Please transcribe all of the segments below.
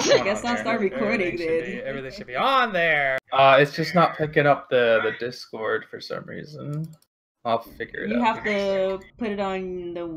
I guess I'll start recording then. Everything should be on there. It's just not picking up the Discord for some reason. I'll figure it out. You have to put it on the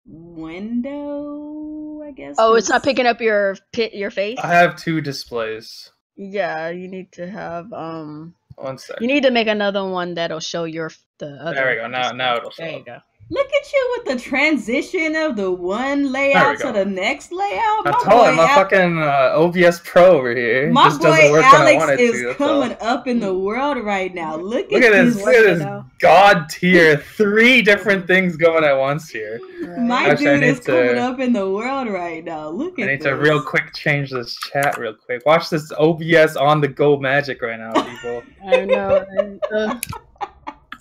window, I guess. Oh, it's not picking up your face? I have 2 displays. Yeah, you need to have 1 second. You need to make another one that'll show the other. There we go. Now it'll show. There you go. Look at you with the transition of the one layout to the next layout. I told him, my fucking OBS Pro over here. My just boy doesn't work Alex when I want it is coming up in the world right now. Look at this god tier. 3 different things going at once here. My dude is coming up in the world right now. Look at this. I need to real quick change this chat real quick. Watch this OBS on the go magic right now, people. I know.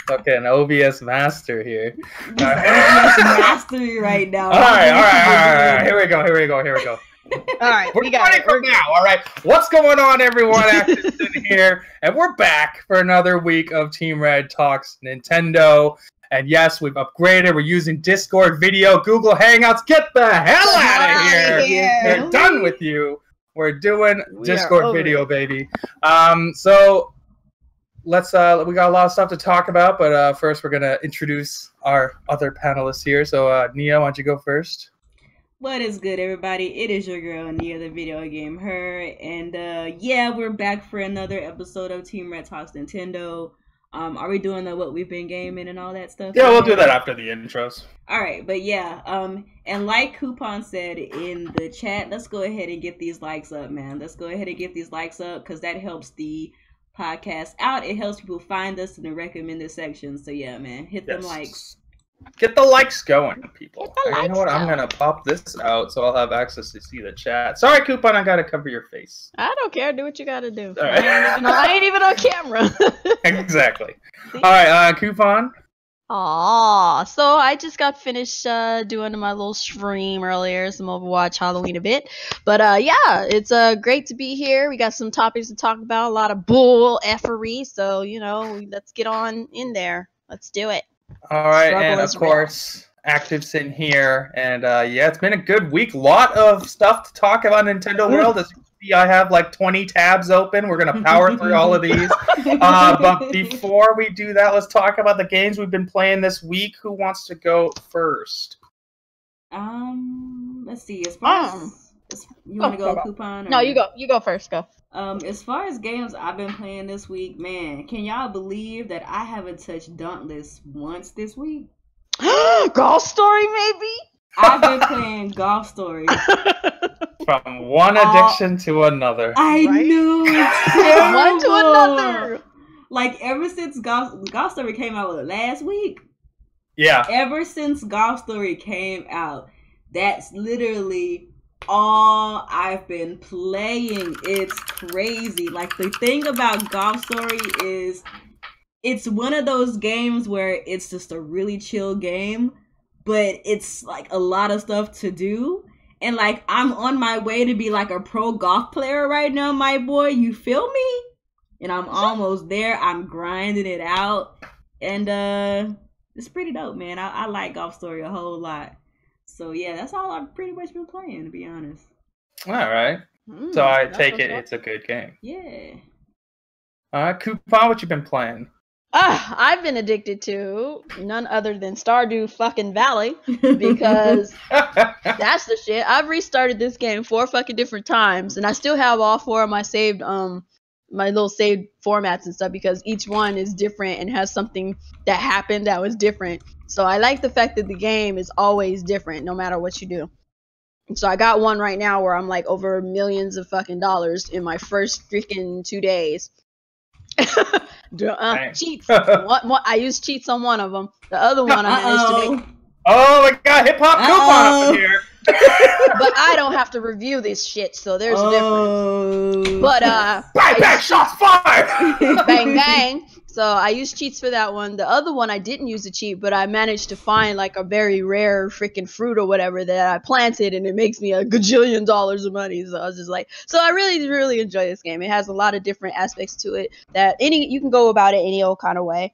Okay, an OBS master here. OBS mastery right now. All right. Here we go. All right, we're starting from now. All right, what's going on, everyone? Active in here, and we're back for another week of Team Red Talks Nintendo. And yes, we've upgraded. We're using Discord video, Google Hangouts. Get the hell out of here! They're done with you. We're doing Discord video, baby. So. Let's we got a lot of stuff to talk about, but first we're gonna introduce our other panelists here. So Nia, why don't you go first? What is good, everybody? It is your girl Nia, the video game her, and yeah, we're back for another episode of Team Red Talks Nintendo. Are we doing the what we've been gaming and all that stuff? Yeah, we'll do that after the intros. All right, but yeah, and like Coupon said in the chat, let's go ahead and get these likes up, man. Let's go ahead and get these likes up because that helps the podcast out. It helps people find us in the recommended section. So yeah, man, hit them likes. Get the likes going, people. You know what? I'm gonna pop this out so I'll have access to see the chat. Sorry, Coupon, I gotta cover your face. I don't care. Do what you gotta do. All right. I ain't even on camera. Exactly. All right, Coupon. Aw, so I just got finished doing my little stream earlier, some Overwatch Halloween a bit. But yeah, it's great to be here. We got some topics to talk about, a lot of bull effery, so you know, let's get on in there. Let's do it. All right, and of course, Active's in here, and yeah, it's been a good week. Lot of stuff to talk about in Nintendo World. As you see, I have like 20 tabs open. We're gonna power through all of these. But before we do that, let's talk about the games we've been playing this week. Who wants to go first? Let's see. As far as you want to go, Coupon? Or? No, you go. You go first. Go. As far as games I've been playing this week, man, can y'all believe that I haven't touched Dauntless once this week? Golf Story, maybe? I've been playing Golf Story. From one addiction to another. I know. It's terrible. One to another. Like, ever since Golf Story came out last week. Yeah. Ever since Golf Story came out, that's literally all I've been playing. It's crazy. Like, the thing about Golf Story is it's one of those games where it's just a really chill game, but it's like a lot of stuff to do. And like, I'm on my way to be like a pro golf player right now, my boy. You feel me? And I'm almost there. I'm grinding it out. And it's pretty dope, man. I like Golf Story a whole lot. So yeah, that's all I've pretty much been playing, to be honest. All right. So I take it it's a good game. Yeah. Coupon, what you been playing? I've been addicted to none other than Stardew fucking Valley because that's the shit. I've restarted this game 4 fucking different times, and I still have all 4 of my saved my little saved formats and stuff because each one is different and has something that happened that was different. So I like the fact that the game is always different no matter what you do. So I got one right now where I'm like over millions of fucking dollars in my first freaking 2 days. Cheats. I used cheats on one of them. The other one I managed to make. Oh my god, hip hop Coupon up in here. But I don't have to review this shit, so there's a difference. But bang bang, shots fired. Bang bang. So I used cheats for that one. The other one I didn't use a cheat, but I managed to find like a very rare freaking fruit or whatever that I planted, and it makes me a gajillion dollars of money. So I was just like, so I really enjoy this game. It has a lot of different aspects to it that you can go about it any old kind of way.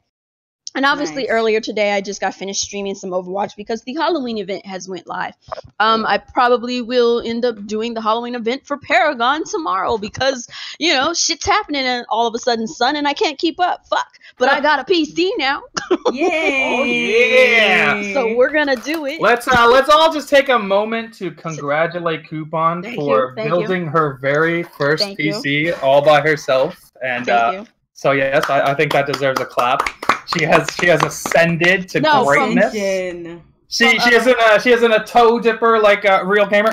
And obviously Nice. earlier today I just got finished streaming some Overwatch because the Halloween event has went live. I probably will end up doing the Halloween event for Paragon tomorrow because, you know, shit's happening and all of a sudden, son, and I can't keep up. Fuck. But I got a PC now. Yay! Oh, yeah. So we're gonna do it. Let's all just take a moment to congratulate Coupon Thank for you. building her very first Thank you. PC all by herself. And Thank you. so yes, I think that deserves a clap. She has ascended to greatness. Ascension. She isn't a toe dipper like a real gamer.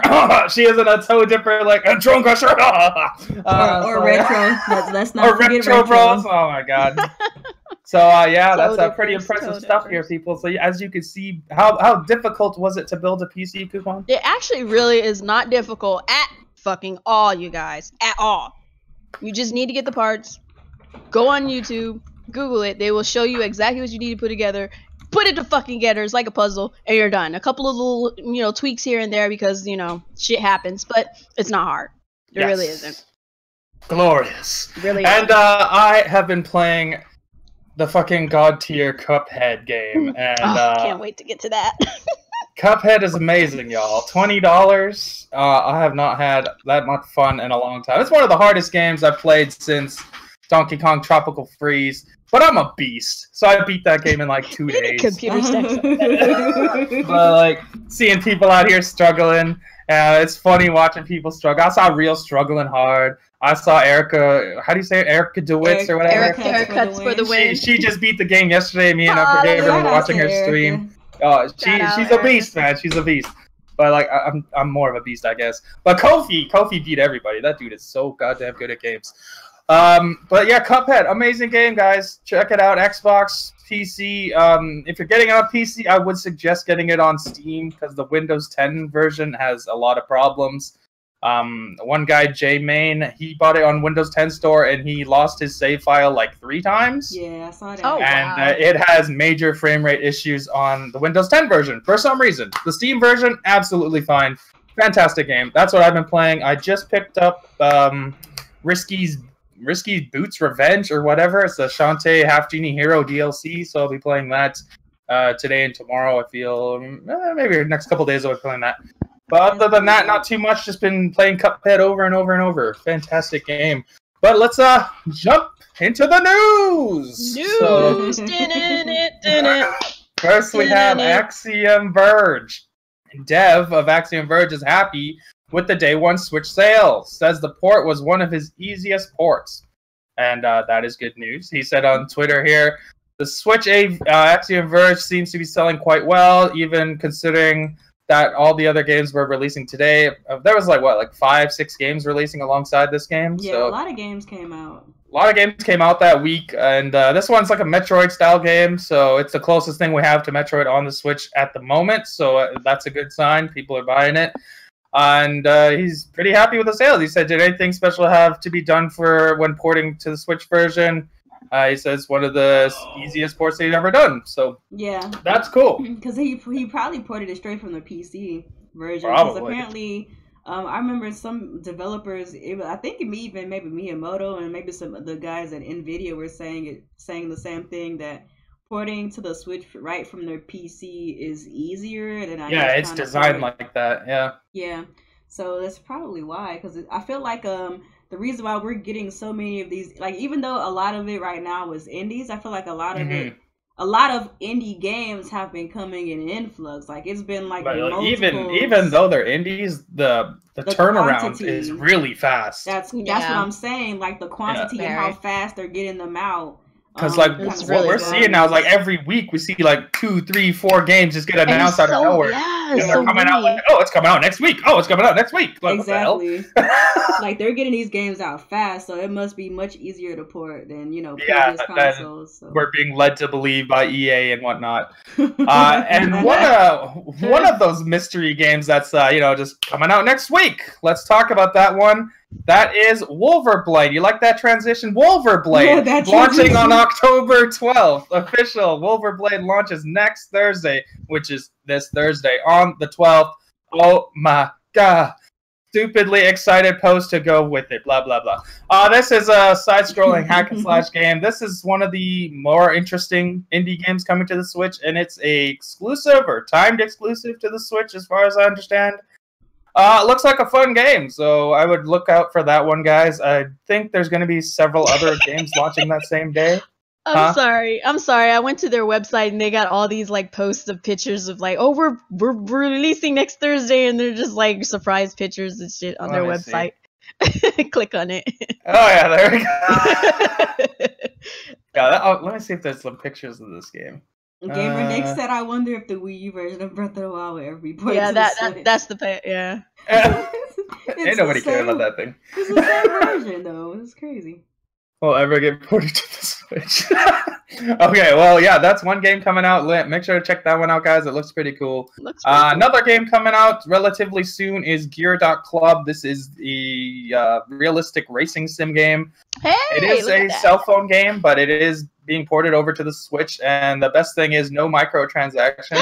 She isn't a toe dipper like a drone crusher. Or retro. Let's not forget retro bros. Oh my god. So yeah, that's pretty impressive stuff here, people. So as you can see, how difficult was it to build a PC, Coupon? It actually really is not difficult at fucking all, you guys. At all. You just need to get the parts. Go on YouTube. Google it. They will show you exactly what you need to put together. Put it to fucking together. It's like a puzzle, and you're done. A couple of little, you know, tweaks here and there because, you know, shit happens, but it's not hard. It really isn't. Glorious. It really and isn't. I have been playing the fucking god tier Cuphead game, and can't wait to get to that. Cuphead is amazing, y'all. $20. I have not had that much fun in a long time. It's one of the hardest games I've played since Donkey Kong Tropical Freeze. But I'm a beast, so I beat that game in like 2 days. Computer sex. But like seeing people out here struggling, it's funny watching people struggle. I saw Real struggling hard. I saw Erica. How do you say it? Erica DeWitt or whatever. Erica cuts for the win. She just beat the game yesterday. Me and I forgave her watching her stream. She's a beast, man. She's a beast. But like I'm more of a beast, I guess. But Kofi beat everybody. That dude is so goddamn good at games. But yeah, Cuphead, amazing game, guys. Check it out, Xbox, PC. If you're getting it on PC, I would suggest getting it on Steam because the Windows 10 version has a lot of problems. One guy, J Main, he bought it on Windows 10 store and he lost his save file like 3 times. Yeah, I saw that. Oh, and wow. It has major frame rate issues on the Windows 10 version for some reason. The Steam version, absolutely fine. Fantastic game. That's what I've been playing. I just picked up Risky Boots Revenge or whatever. It's the Shantae Half Genie Hero DLC, so I'll be playing that today and tomorrow. I feel maybe the next couple days I'll be playing that. But other than that, not too much. Just been playing Cuphead over and over and over. Fantastic game. But let's jump into the news. So, first we have Axiom Verge. Dev of Axiom Verge is happy with the day one Switch sale. Says the port was one of his easiest ports. And that is good news. He said on Twitter here, the Switch Axiom Verge seems to be selling quite well, even considering that all the other games were releasing today. There was like 5-6 games releasing alongside this game. Yeah, so a lot of games came out. A lot of games came out that week, and this one's like a Metroid-style game, so it's the closest thing we have to Metroid on the Switch at the moment, so that's a good sign. People are buying it. And he's pretty happy with the sales. He said, did anything special have to be done for when porting to the Switch version? He says one of the easiest ports he's ever done. So yeah, that's cool. Because he probably ported it straight from the PC version. Probably. Because apparently, I remember some developers. I think maybe Miyamoto and maybe some of the guys at Nvidia were saying the same thing, that porting to the Switch right from their PC is easier than it's designed like that. Yeah. So that's probably why. Because I feel like the reason why we're getting so many of these, like, even though a lot of it right now is indies, I feel like a lot of indie games have been coming in influx. Like, it's been like even though they're indies, the turnaround quantity is really fast. That's what I'm saying. Like, the quantity and how fast they're getting them out. Because what we're seeing now is like every week we see like 2, 3, 4 games just get announced out of nowhere. Yeah, and they're coming out like, oh, it's coming out next week. Oh, it's coming out next week. Like, exactly. Like, they're getting these games out fast, so it must be much easier to port than, previous consoles. So. We're being led to believe by EA and whatnot. And one of those mystery games that's just coming out next week. Let's talk about that one. That is Wolverblade. You like that transition? Wolverblade launching on October 12th. Official Wolverblade launches next Thursday, which is this Thursday on the 12th. Oh my god. stupidly excited post to go with it. Blah blah blah. This is a side-scrolling hack and slash game. This is one of the more interesting indie games coming to the Switch, and it's a exclusive or timed exclusive to the Switch, as far as I understand. It looks like a fun game, so I would look out for that one, guys. I think there's going to be several other games launching that same day. I'm sorry. I went to their website and they got all these like posts of pictures of like, oh, we're releasing next Thursday, and they're just like surprise pictures and shit on their website. Click on it. Oh yeah, there we go. Let me see if there's some pictures of this game. Gamer Nick said, "I wonder if the Wii U version of Breath of the Wild will ever be ported." Yeah, that's the yeah. Ain't nobody care about that thing. It's the same version though. It's crazy. Will ever get ported to the Switch. Okay, well, yeah, that's one game coming out. Make sure to check that one out, guys. It looks pretty cool. Another game coming out relatively soon is Gear.Club. This is the realistic racing sim game. Hey, it is a cell phone game, but it is being ported over to the Switch, and the best thing is no microtransactions.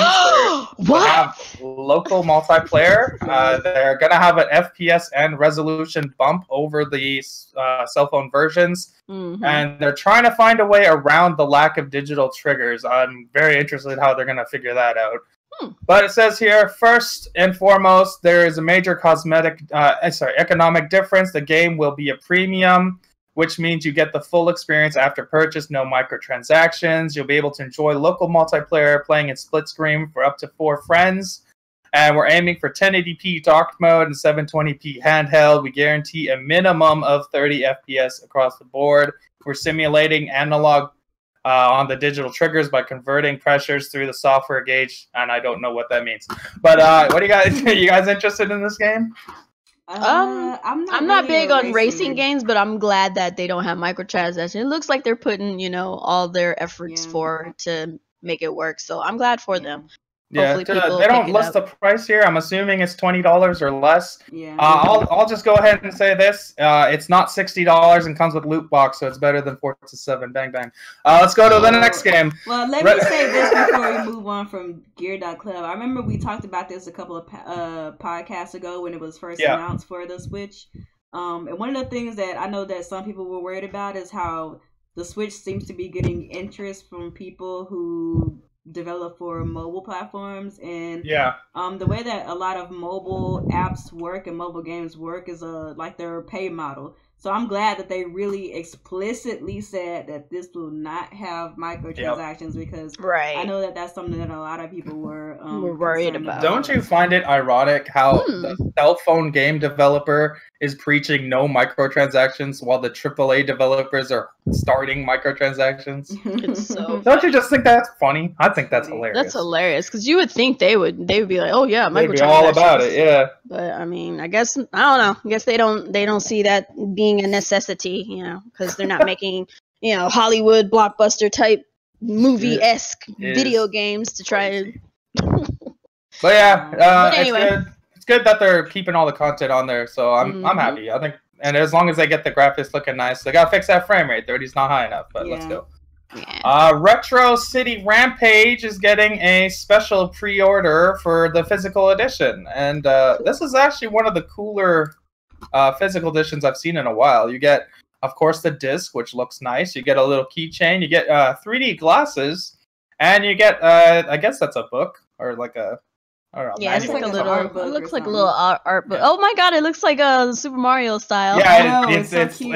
What? They have local multiplayer. They're going to have an FPS and resolution bump over the cell phone versions, and they're trying to find a way around the lack of digital triggers. I'm very interested in how they're going to figure that out. But it says here, first and foremost, there is a major economic difference. The game will be a premium, which means you get the full experience after purchase, no microtransactions. You'll be able to enjoy local multiplayer playing in split screen for up to 4 friends. And we're aiming for 1080p docked mode and 720p handheld. We guarantee a minimum of 30 FPS across the board. We're simulating analog on the digital triggers by converting pressures through the software gauge, and I don't know what that means. But what do you guys? Are you guys interested in this game? I'm not big on racing games, but I'm glad that they don't have microtransactions. It looks like they're putting, all their efforts to make it work. So I'm glad for them. Yeah, they don't list the price here. I'm assuming it's $20 or less. Yeah. I'll just go ahead and say this. It's not $60 and comes with loot box, so it's better than Forza 7. Bang bang. Let's go to the next game. Well, let me say this before we move on from Gear.Club. I remember we talked about this a couple of podcasts ago when it was first announced for the Switch. And one of the things that I know that some people were worried about is how the Switch seems to be getting interest from people who develop for mobile platforms, and the way that a lot of mobile apps work and mobile games work is like their pay model. So I'm glad that they really explicitly said that this will not have microtransactions, because I know that that's something that a lot of people were worried about. Don't you find it ironic how the cell phone game developer is preaching no microtransactions while the AAA developers are starting microtransactions? It's so Don't you just think that's funny? I think that's hilarious. That's hilarious, because you would think they would be like, oh yeah, microtransactions. They'd be all about it, yeah. But I mean, I guess I don't know. I guess they don't see that being a necessity, because they're not making Hollywood blockbuster type movie-esque video games to try and. But yeah, but anyway. It's good that they're keeping all the content on there, so I'm happy. I think, and as long as they get the graphics looking nice, they gotta fix that frame rate. 30's not high enough, but let's go. Yeah. Retro City Rampage is getting a special pre-order for the physical edition, and this is actually one of the cooler physical editions I've seen in a while. You get, of course, the disc, which looks nice. You get a little keychain. You get 3D glasses, and you get I guess that's a book or like a. It's like a little. It looks like a little art book. Oh my god! It looks like a Super Mario style. Yeah, it's exactly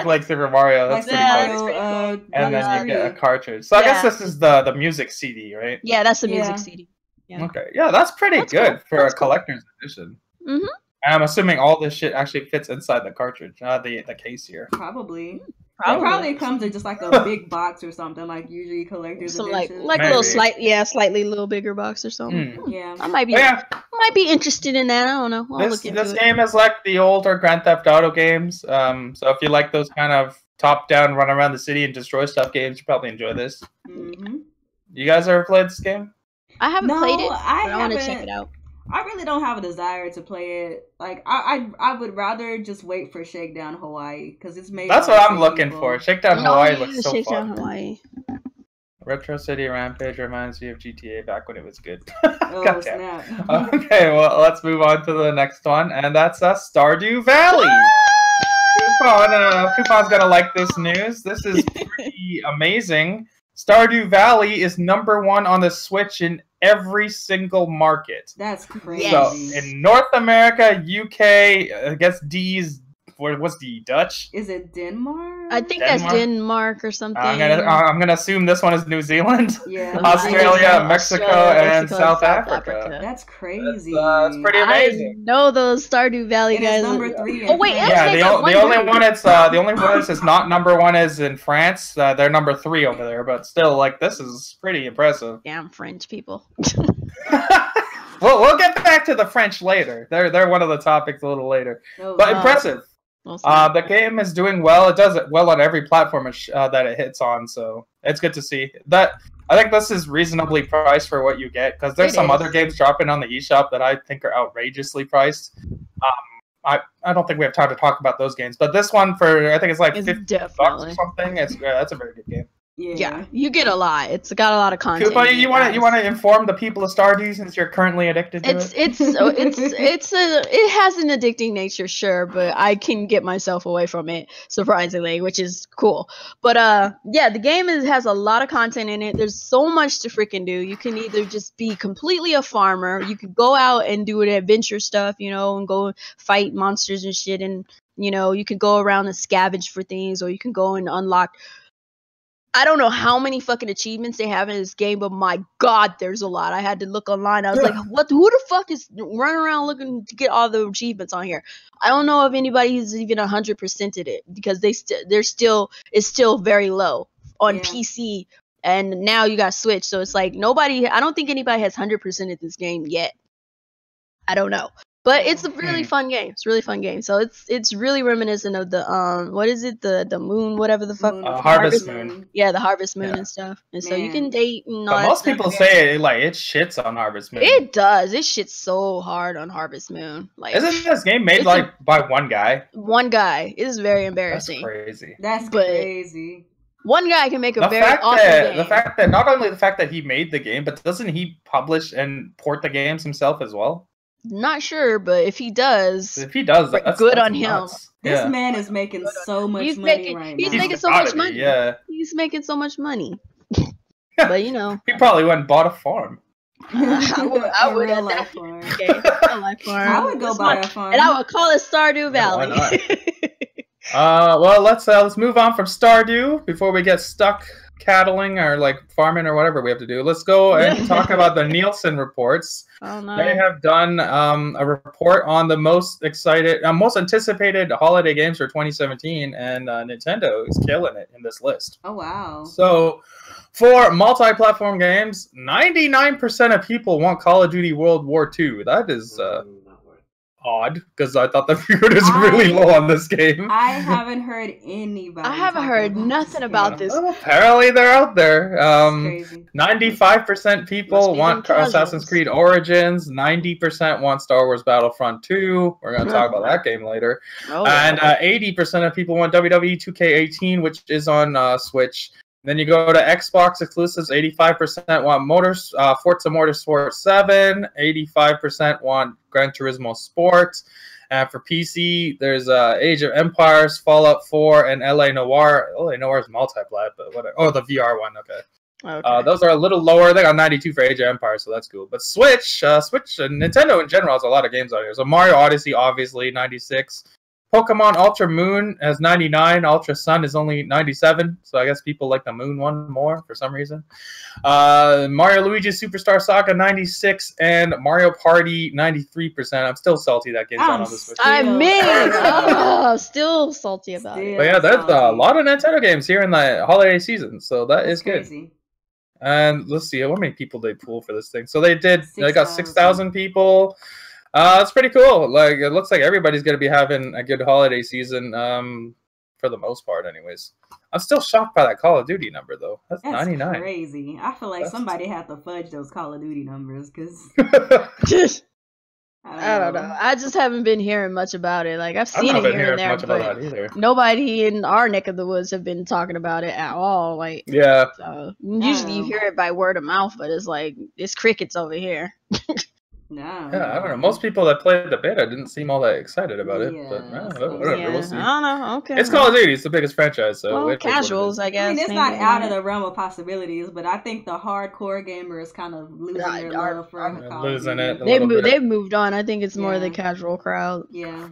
like Super Mario. That's pretty funny. And then you get a cartridge. So I guess this is the music CD, right? Yeah, that's the music CD. Yeah. Okay, yeah, that's pretty good for a collector's edition. Mm-hmm. And I'm assuming all this shit actually fits inside the cartridge, the case here. Probably. It probably comes in just like a big box or something, like usually collector's edition. Like a little slightly little bigger box or something. Yeah, I might be interested in that. I don't know. This game is like the older Grand Theft Auto games. So if you like those kind of top-down, run around the city and destroy stuff games, you probably enjoy this. You guys ever played this game? I haven't played it, but I want to check it out. I really don't have a desire to play it. Like I would rather just wait for Shakedown Hawaii, because it's made. That's what I'm looking for. Shakedown Hawaii looks so Shakedown fun. Hawaii. Retro City Rampage reminds me of GTA back when it was good. Oh, snap. Okay, well, let's move on to the next one, and that's Stardew Valley. Coupon's gonna like this news. This is pretty amazing. Stardew Valley is #1 on the Switch in every single market. That's crazy. So in North America, UK, I guess D's. What's the Dutch? Is it Denmark? I think that's Denmark or something. I'm gonna assume this one is New Zealand. Yeah. Australia, Mexico, and South Africa. That's crazy. That's pretty amazing. I know those Stardew Valley guys. #3. Oh wait, yeah. The only one that's not #1 is in France. They're #3 over there, but still, like, this is pretty impressive. Damn French people. We'll get back to the French later. They're one of the topics a little later, but impressive. The game is doing well. It does it well on every platform that it hits on, so it's good to see. That I think this is reasonably priced for what you get, because there's some other games dropping on the eShop that I think are outrageously priced. I don't think we have time to talk about those games, but this one I think it's like $50 or something. That's a very good game. Yeah, you get a lot. It's got a lot of content. Koopa, you want to inform the people of Stardew since you're currently addicted to it? It has an addicting nature, sure, but I can get myself away from it, surprisingly, which is cool. But yeah, the game has a lot of content in it. There's so much to freaking do. You can either just be completely a farmer, you could go out and do the adventure stuff, and go fight monsters and shit, and you can go around and scavenge for things, or you can go and unlock. I don't know how many fucking achievements they have in this game, but my god, there's a lot. I had to look online. I was like, what? Who the fuck is running around looking to get all the achievements on here? I don't know if anybody's even 100%ed it, because it's still very low on PC, and now you got Switch, so it's like I don't think anybody has 100%ed this game yet. I don't know. But it's a really fun game. It's a really fun game. So it's really reminiscent of the what is it, the moon, whatever the fuck, Harvest Moon. Yeah, the Harvest Moon and stuff. And so you can date and all but that most stuff. people say it shits on Harvest Moon. It does. It shits so hard on Harvest Moon. Like, isn't this game made by one guy? One guy. It is very embarrassing. That's crazy. Crazy. One guy can make a very awesome game. The fact that not only the fact that he made the game, but doesn't he publish and port the games himself as well? Not sure, but if he does, that's good on him. Nuts. This man is making so much money right now. He's making so much money. Yeah. He's making so much money. But he probably went and bought a farm. I would real life farm. Okay, I would go buy a farm, and I would call it Stardew Valley. Well, let's move on from Stardew before we get stuck cattling or like farming or whatever we have to do. Let's go and talk about the Nielsen reports. Oh, no. They have done a report on the most anticipated holiday games for 2017, and Nintendo is killing it in this list. Oh wow! So for multi-platform games, 99% of people want Call of Duty World War II. That is odd, because I thought the pre-orders were really low on this game. I haven't heard anybody. I haven't heard nothing about this. Well, apparently they're out there. 95% people want Assassin's Creed Origins. 90% want Star Wars Battlefront 2. We're going to talk about that game later. And 80% of people want WWE 2K18, which is on Switch. Then you go to Xbox exclusives. 85% want Forza Motorsport 7. 85% want Gran Turismo Sport. And for PC, there's Age of Empires, Fallout 4, and LA Noire. LA Noire is multi-plat, but whatever. Oh, the VR one. Okay. Those are a little lower. They got 92 for Age of Empires, so that's cool. But Switch, and Nintendo in general has a lot of games on here. So Mario Odyssey, obviously, 96. Pokemon Ultra Moon has 99. Ultra Sun is only 97. So I guess people like the Moon one more for some reason. Mario Luigi Superstar Saga 96 and Mario Party 93%. I'm still salty that game's on the Switch. Still salty about it. But yeah, there's a lot of Nintendo games here in the holiday season, so that's is good. Crazy. And let's see, how many people they pull for this thing? So they got 6,000 people. It's pretty cool. Like, it looks like everybody's gonna be having a good holiday season, for the most part, anyways. I'm still shocked by that Call of Duty number, though. That's 99. Crazy. I feel like somebody had to fudge those Call of Duty numbers, because I don't know. I just haven't been hearing much about it. Like I've seen it here and there, much about but that either. nobody in our neck of the woods have been talking about it at all. Like, yeah. So usually you hear it by word of mouth, but it's like it's crickets over here. No. Yeah, I don't know. Most people that played the beta didn't seem all that excited about it. But whatever, we'll see. I don't know. Okay. It's Call of Duty. It's the biggest franchise, so well, casuals, I guess. I mean, it's not out of the realm of possibilities, but I think the hardcore gamers kind of losing their love for Call of Duty. They've moved on. I think it's more the casual crowd. Yeah.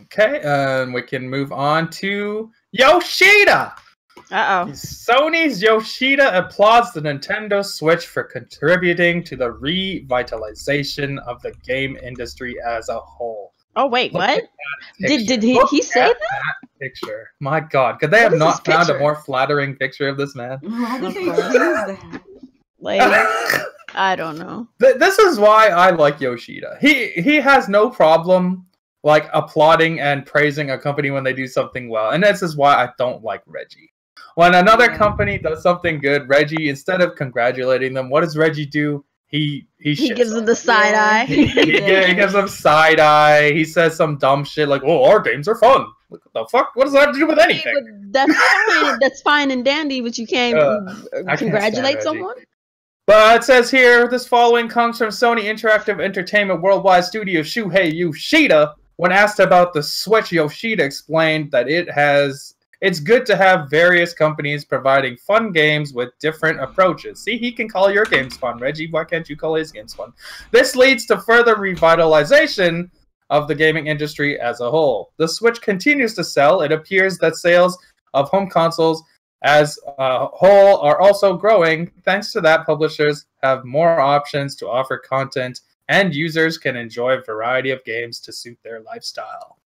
Okay, we can move on to Yoshida. Sony's Yoshida applauds the Nintendo Switch for contributing to the revitalization of the game industry as a whole. Oh wait, what? Did he say that? Picture. My God, could they have not found a more flattering picture of this man? Why did they choose that? Like, I don't know. This is why I like Yoshida. He has no problem like applauding and praising a company when they do something well, and this is why I don't like Reggie. When another company does something good, Reggie, instead of congratulating them, what does Reggie do? He gives them the side eye. He gives them side eye. He says some dumb shit like, "Oh, our games are fun." What the fuck? What does that have to do with anything? But that's fine and dandy, but you can't congratulate someone. But it says here, this following comes from Sony Interactive Entertainment Worldwide Studio Shuhei Yoshida. When asked about the Switch, Yoshida explained that it's good to have various companies providing fun games with different approaches. See, he can call your games fun, Reggie. Why can't you call his games fun? This leads to further revitalization of the gaming industry as a whole. The Switch continues to sell. It appears that sales of home consoles as a whole are also growing. Thanks to that, publishers have more options to offer content, and users can enjoy a variety of games to suit their lifestyle.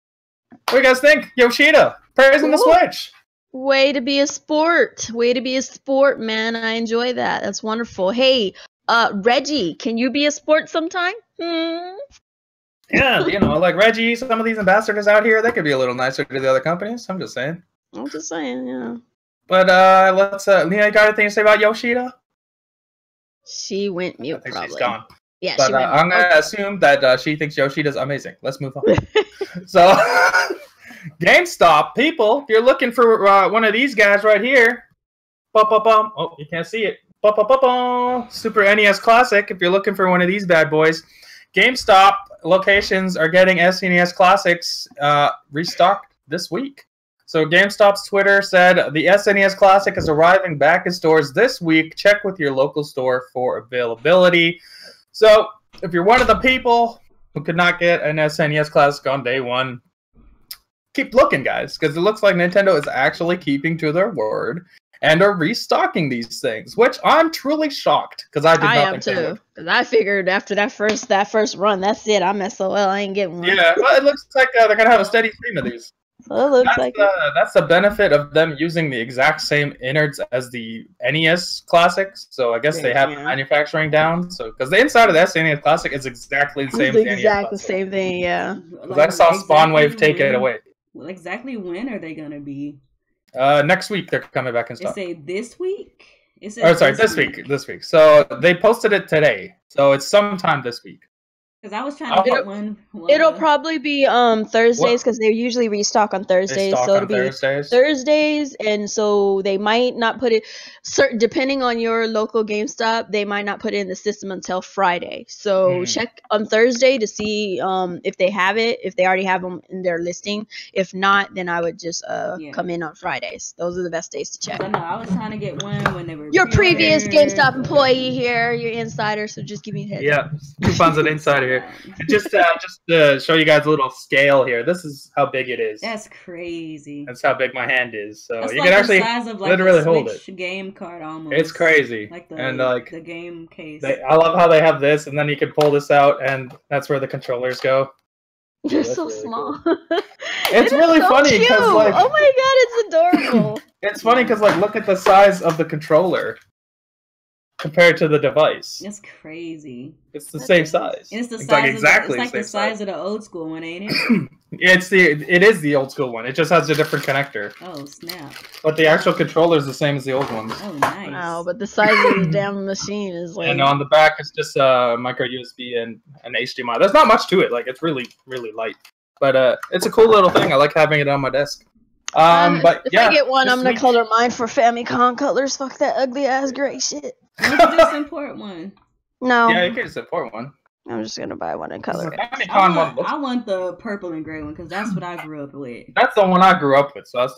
What do you guys think? Yoshida, praising the Switch. Way to be a sport. Way to be a sport, man. I enjoy that. That's wonderful. Hey, Reggie, can you be a sport sometime? Yeah, like Reggie, some of these ambassadors out here, they could be a little nicer to the other companies. I'm just saying. Yeah. But let's Leah, got anything to say about Yoshida? She went mute. I think probably. She's gone. Yeah, but she went I'm gonna assume that she thinks Yoshida's amazing. Let's move on. So, GameStop people, if you're looking for one of these guys right here, oh, you can't see it. Super NES Classic. If you're looking for one of these bad boys, GameStop locations are getting SNES Classics restocked this week. So GameStop's Twitter said the SNES Classic is arriving back in stores this week. Check with your local store for availability. So if you're one of the people who could not get an SNES Classic on day one, keep looking, guys, because it looks like Nintendo is actually keeping to their word and are restocking these things, which I'm truly shocked because I did not think they would. Because I figured after that first run, that's it. I'm SOL. I ain't getting one. Yeah, well, it looks like they're gonna have a steady stream of these. Well, it looks that's the benefit of them using the exact same innards as the NES Classics. So I guess they have manufacturing down. So because the inside of the SNES Classic is exactly the same. It's exactly the same thing. Yeah. Because I saw Spawn Wave take it away. Well, exactly when are they gonna be? Next week they're coming back in stock. It say this week? This week. This week. So they posted it today. So it's sometime this week. Because I was trying to get one. It'll probably be Thursdays because they usually restock on Thursdays. So it'll be Thursdays, and so they might not put it. Depending on your local GameStop, they might not put it in the system until Friday. So check on Thursday to see if they have it. If they already have them in their listing. If not, then I would just come in on Fridays. Those are the best days to check. I know I was trying to get one when they were. Your previous GameStop employee here, your insider. So just give me a heads. Yeah, coupons an insider. Just to show you guys a little scale here. This is how big it is. That's crazy. That's how big my hand is. So that's you like can actually the size of, like, literally a hold Switch it. Game card almost. It's crazy. Like the game case. I love how they have this, and then you can pull this out, and that's where the controllers go. They're so really small. Cool. It's really so funny because oh my god, it's adorable. It's funny because look at the size of the controller. compared to the device. That's crazy. It's the same size. And it's the size like exactly it's like the size of the old school one, ain't it? It is the old school one. It just has a different connector. Oh snap! But the actual controller is the same as the old ones. Oh nice. Wow, but the size of the damn machine is like. And on the back, it's just a micro USB and an HDMI. There's not much to it. Like it's really light. But it's a cool little thing. I like having it on my desk. But if yeah, I get one, I'm gonna color mine for Famicom colors. Fuck that ugly ass gray shit. You can just import one. No. Yeah, you can just import one. I'm just gonna buy one and color it. I want the purple and gray one because that's what I grew up with. That's the one I grew up with, so that's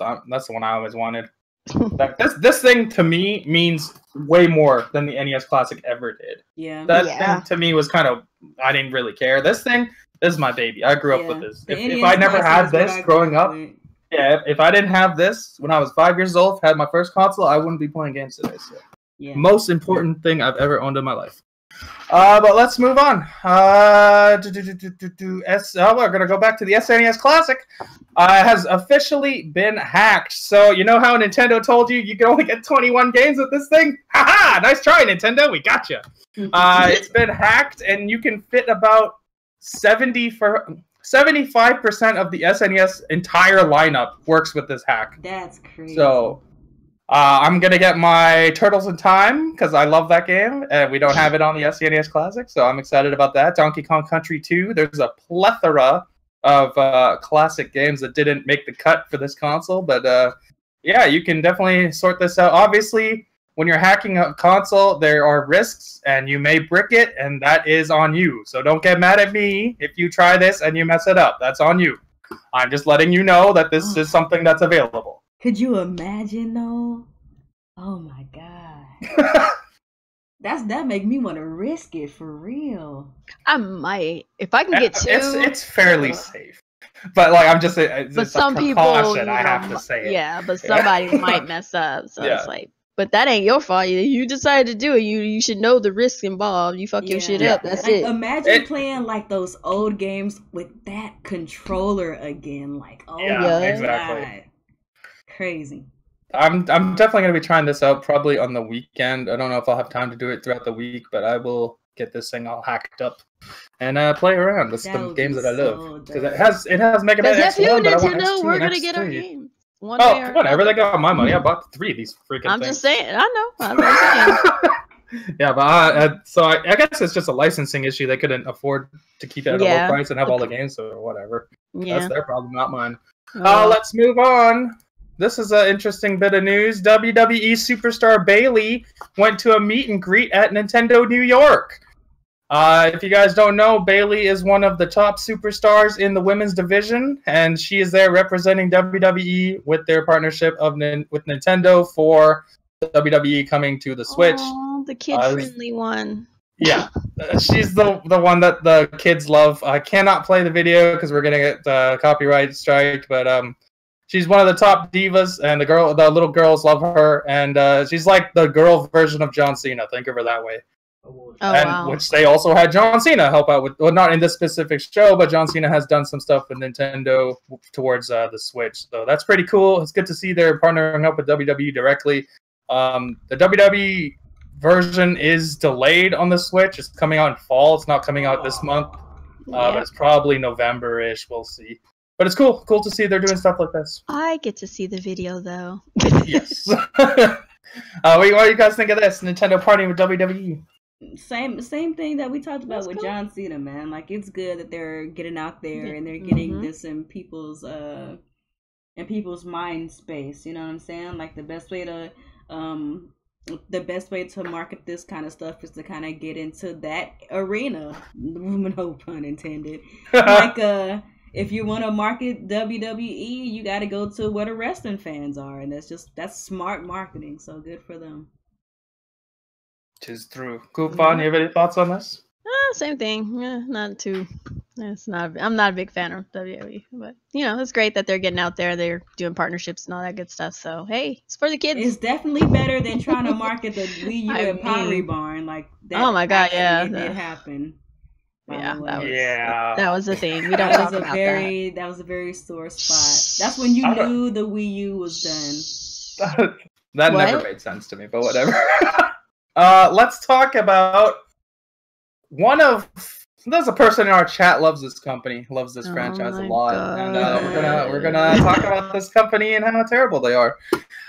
the one I always wanted. Like, this thing to me means way more than the NES Classic ever did. Yeah. That thing to me was kind of, I didn't really care. This is my baby. I grew up with this. If I never had this growing up, if I didn't have this when I was 5 years old, had my first console, I wouldn't be playing games today. So. Yeah. Most important thing I've ever owned in my life. But let's move on. We're gonna go back to the SNES Classic. Has officially been hacked. So you know how Nintendo told you can only get 21 games with this thing? Haha! Nice try, Nintendo. We got you. It's been hacked, and you can fit about 75% of the SNES entire lineup works with this hack. That's crazy. So. I'm going to get my Turtles in Time, because I love that game, and we don't have it on the SNES Classic, so I'm excited about that. Donkey Kong Country 2, there's a plethora of classic games that didn't make the cut for this console, but yeah, you can definitely sort this out. Obviously, when you're hacking a console, there are risks, and you may brick it, and that is on you. So don't get mad at me if you try this and you mess it up. That's on you. I'm just letting you know that this is something that's available. Could you imagine though? Oh my god. That make me want to risk it for real. I might. If I can get two. It's fairly safe. But like I'm just saying, but some people, I have to say it. Yeah, but somebody might mess up. So it's like, but that ain't your fault. You decided to do it. You should know the risks involved. You fuck your shit up. That's it. Imagine playing like those old games with that controller again. Like, oh my exactly. God. Crazy. I'm definitely going to be trying this out probably on the weekend. I don't know if I'll have time to do it throughout the week, but I will get this thing all hacked up and play around with some games that I love. Because it has Mega Man X1, but I want X2 we're going to get our game. Whatever. They got my money. I bought 3 of these freaking things. I'm just saying. I know. I'm saying. Yeah, but so I guess it's just a licensing issue. They couldn't afford to keep it at a low price and have all the games or whatever. Yeah. That's their problem, not mine. Let's move on. This is an interesting bit of news. WWE superstar Bayley went to a meet and greet at Nintendo New York. If you guys don't know, Bayley is one of the top superstars in the women's division, and she is there representing WWE with their partnership with Nintendo for WWE coming to the Switch. Oh, the kid-friendly one. Yeah, she's the one that the kids love. I cannot play the video because we're going to get copyright strike, but she's one of the top divas, and the little girls love her, and she's like the girl version of John Cena. Think of her that way. Which they also had John Cena help out with. Well, not in this specific show, but John Cena has done some stuff with Nintendo towards the Switch. So that's pretty cool. It's good to see they're partnering up with WWE directly. The WWE version is delayed on the Switch. It's coming out in fall. It's not coming out this month, but it's probably November-ish. We'll see. But it's cool to see they're doing stuff like this. I get to see the video, though. Yes. What do you guys think of this? Nintendo partying with WWE? Same thing that we talked about with John Cena, man. Like, it's good that they're getting out there and they're getting this in people's mind space. You know what I'm saying? Like, the best way to market this kind of stuff is to kind of get into that arena. No pun intended. Like, if you want to market WWE, you got to go to where the wrestling fans are, and that's smart marketing. So good for them. Tis true. Coupon, you have any thoughts on this? Same thing. Yeah, not too. I'm not a big fan of WWE, but it's great that they're getting out there. They're doing partnerships and all that good stuff. So hey, it's for the kids. It's definitely better than trying to market the Wii U at Pottery Barn. Like that. Oh my God, yeah, it did happen. Yeah, that was the thing. We don't talk about that. That was a very sore spot. That's when you knew the Wii U was done. That never made sense to me, but whatever. let's talk about one of. There's a person in our chat loves this company, loves this franchise a lot, and we're gonna talk about this company and how terrible they are.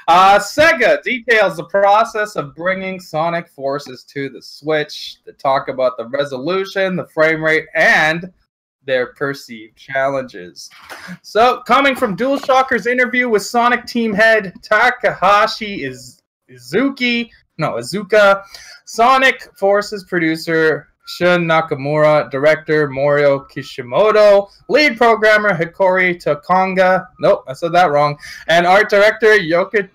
Sega details the process of bringing Sonic Forces to the Switch. They talk about the resolution, the frame rate, and their perceived challenges. So, coming from DualShockers interview with Sonic team head Takahashi Izuka, Sonic Forces producer Shun Nakamura, director Morio Kishimoto, lead programmer Hikori Takanga, nope, I said that wrong, and art director Yoshi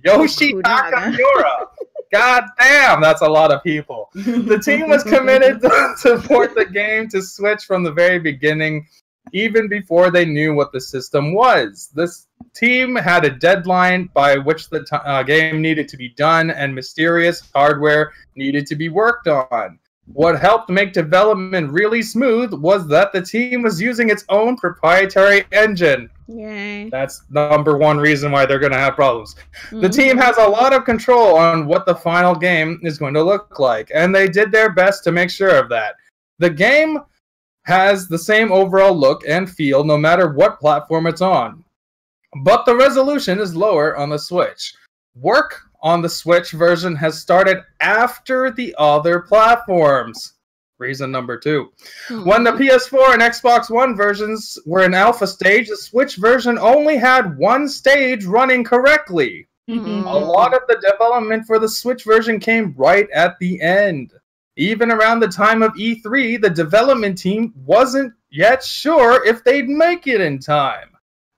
Takamura. God damn, that's a lot of people. The team was committed to port the game to Switch from the very beginning, even before they knew what the system was. This team had a deadline by which the game needed to be done, and mysterious hardware needed to be worked on. What helped make development really smooth was that the team was using its own proprietary engine. Yay. That's number one reason why they're going to have problems. The team has a lot of control on what the final game is going to look like, and they did their best to make sure of that. The game has the same overall look and feel no matter what platform it's on, but the resolution is lower on the Switch. Work on the Switch version has started after the other platforms. Reason number 2. When the PS4 and Xbox One versions were in alpha stage, the Switch version only had one stage running correctly. A lot of the development for the Switch version came right at the end. Even around the time of E3, the development team wasn't yet sure if they'd make it in time.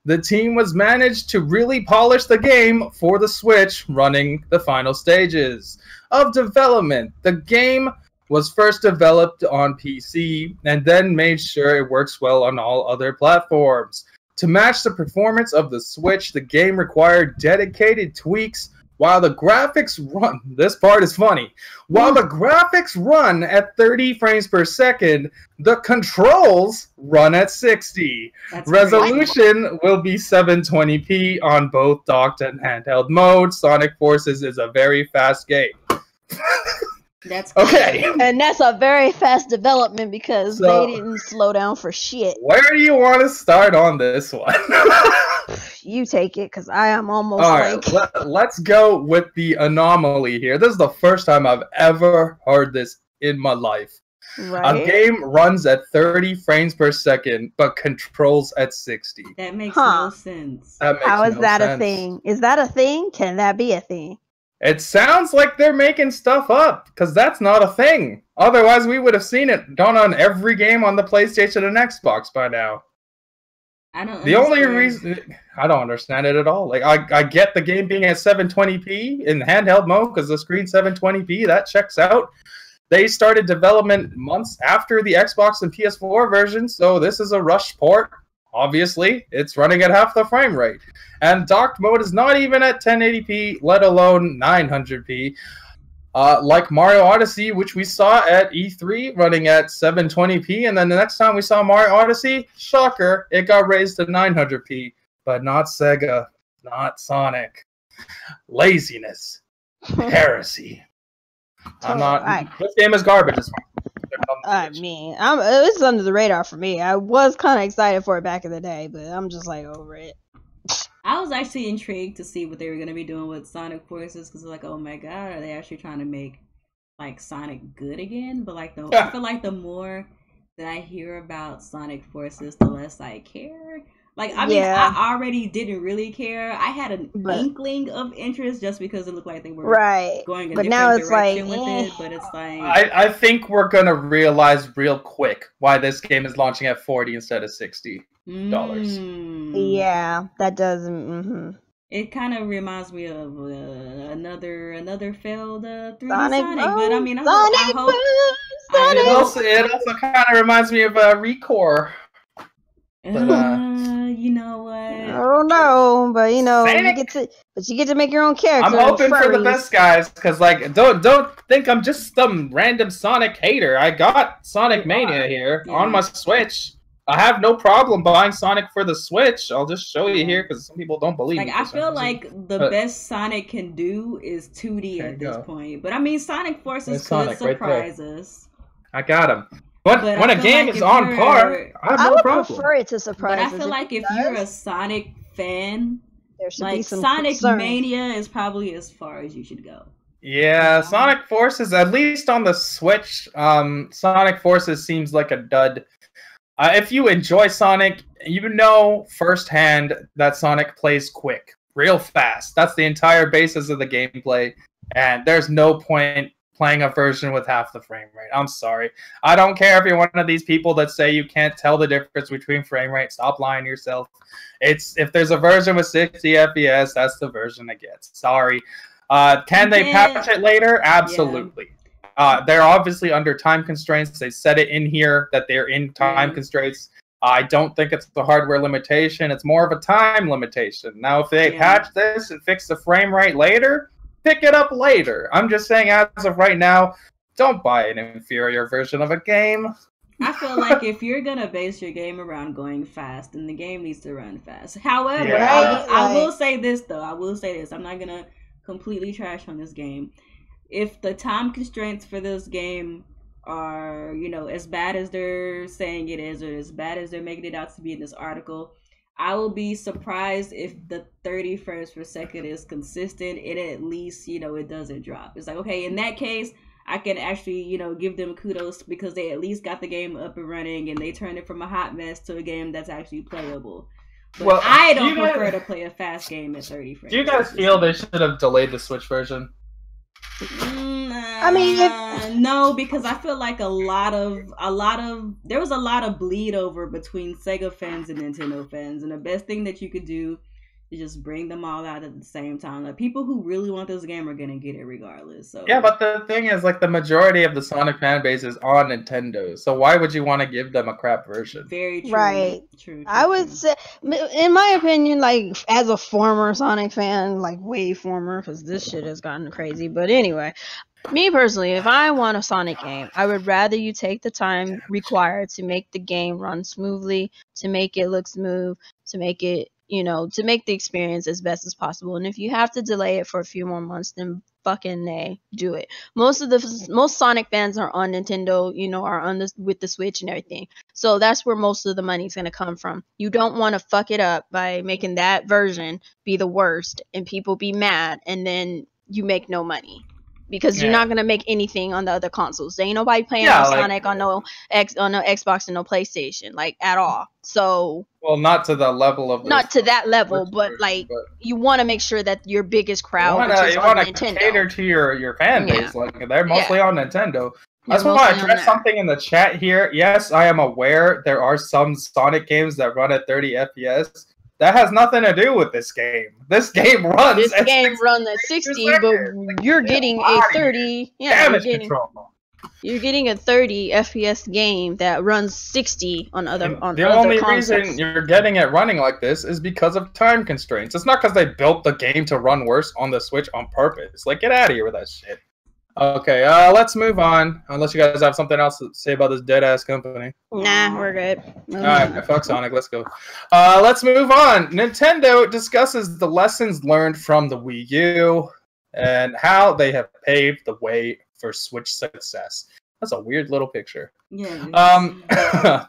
The team was managed to really polish the game for the Switch, running the final stages of development. The game was first developed on PC and then made sure it works well on all other platforms. To match the performance of the Switch, the game required dedicated tweaks. While the graphics run, this part is funny, while the graphics run at 30 frames per second, the controls run at 60. Resolution will be 720p on both docked and handheld modes. Sonic Forces is a very fast game. That's okay. And that's a very fast development because they didn't slow down for shit. Where do you want to start on this one? You take it, because I am almost let's go with the anomaly here. This is the first time I've ever heard this in my life. Right. A game runs at 30 frames per second, but controls at 60. That makes no sense. How is that a thing? Is that a thing? Can that be a thing? It sounds like they're making stuff up, because that's not a thing. Otherwise, we would have seen it done on every game on the PlayStation and Xbox by now. I don't. The only reason I don't understand it at all. Like I get the game being at 720p in handheld mode because the screen's 720p. That checks out. They started development months after the Xbox and PS4 version, so this is a rush port. Obviously, it's running at half the frame rate, and docked mode is not even at 1080p, let alone 900p. Like Mario Odyssey, which we saw at E3 running at 720p, and then the next time we saw Mario Odyssey, shocker, it got raised to 900p. But not Sega, not Sonic. Laziness. Heresy. This game is garbage. It's under the radar for me. I was kind of excited for it back in the day, but I'm just like over it. I was actually intrigued to see what they were going to be doing with Sonic Forces because, like, oh my god, are they actually trying to make like Sonic good again? But like, I feel like the more that I hear about Sonic Forces, the less I care. Like, I mean, I already didn't really care. I had an inkling of interest just because it looked like they were going a different direction with it. But it's like, I think we're gonna realize real quick why this game is launching at $40 instead of $60. Yeah, that doesn't. It kind of reminds me of another failed 3D Sonic, but I mean, I hope. It also kind of reminds me of Recore. But, you know what? I don't know, but you know, you get to make your own character. I'm hoping for the best, guys, because like, don't think I'm just some random Sonic hater. I got Sonic Mania here on my Switch. I have no problem buying Sonic for the Switch. I'll just show you here because some people don't believe me. I feel like the best Sonic can do is 2D at this point. But I mean, Sonic Forces could surprise us. I got him. But when a game is on par, I have no problem. I prefer it to surprise us. But I feel like if you're a Sonic fan, like Sonic Mania is probably as far as you should go. Yeah, Sonic Forces, at least on the Switch, Sonic Forces seems like a dud. If you enjoy Sonic, you know firsthand that Sonic plays quick, real fast. That's the entire basis of the gameplay, and there's no point playing a version with half the frame rate. I'm sorry. I don't care if you're one of these people that say you can't tell the difference between frame rate. Stop lying to yourself. If there's a version with 60 FPS, that's the version it gets. Sorry. Can they patch it later? Absolutely. Yeah. They're obviously under time constraints. They said it in here that they're in time constraints. I don't think it's the hardware limitation. It's more of a time limitation. Now, if they patch this and fix the frame rate later, pick it up later. I'm just saying, as of right now, don't buy an inferior version of a game. I feel like if you're going to base your game around going fast, then the game needs to run fast. However, I will say this, though. I will say this. I'm not going to completely trash on this game. If the time constraints for this game are, you know, as bad as they're saying it is, or as bad as they're making it out to be in this article, I will be surprised if the 30 frames per second is consistent and at least, you know, it doesn't drop. It's like, okay, in that case, I can actually, you know, give them kudos because they at least got the game up and running and they turned it from a hot mess to a game that's actually playable. But well, I don't prefer to play a fast game at 30 frames. Do you guys feel they should have delayed the Switch version? I mean, no, because I feel like there was a lot of bleed over between Sega fans and Nintendo fans, and the best thing that you could do is just bring them all out at the same time. Like, people who really want this game are gonna get it regardless. So yeah, but the thing is, like, the majority of the Sonic fan base is on Nintendo, so why would you want to give them a crap version? Very true. Right. True. I would say, in my opinion, like, as a former Sonic fan, like, way former, because this shit has gotten crazy. But anyway, me personally, if I want a Sonic game, I would rather you take the time required to make the game run smoothly, to make it look smooth, to make it, you know, to make the experience as best as possible. And if you have to delay it for a few more months, then fucking nay, do it. Most Sonic fans are on Nintendo, you know, are on this with the Switch and everything. So that's where most of the money's gonna come from. You don't want to fuck it up by making that version be the worst and people be mad, and then you make no money. Because you're not gonna make anything on the other consoles. There ain't nobody playing Sonic on no Xbox and no PlayStation, like, at all. So, well, not to the level of that level, but like, you want to make sure that your biggest crowd, you want to cater to your fan base. Like, they're mostly on Nintendo. I just want to address something in the chat here. Yes, I am aware there are some Sonic games that run at 30 FPS. That has nothing to do with this game. This game runs at 60, but you're getting a 30. Yeah, you're getting a 30 FPS game that runs 60 on other consoles. The only reason you're getting it running like this is because of time constraints. It's not because they built the game to run worse on the Switch on purpose. Like, get out of here with that shit. Okay, let's move on. Unless you guys have something else to say about this dead-ass company. Nah, we're good. Alright, fuck Sonic, let's go. Let's move on. Nintendo discusses the lessons learned from the Wii U and how they have paved the way for Switch success. That's a weird little picture. Yeah.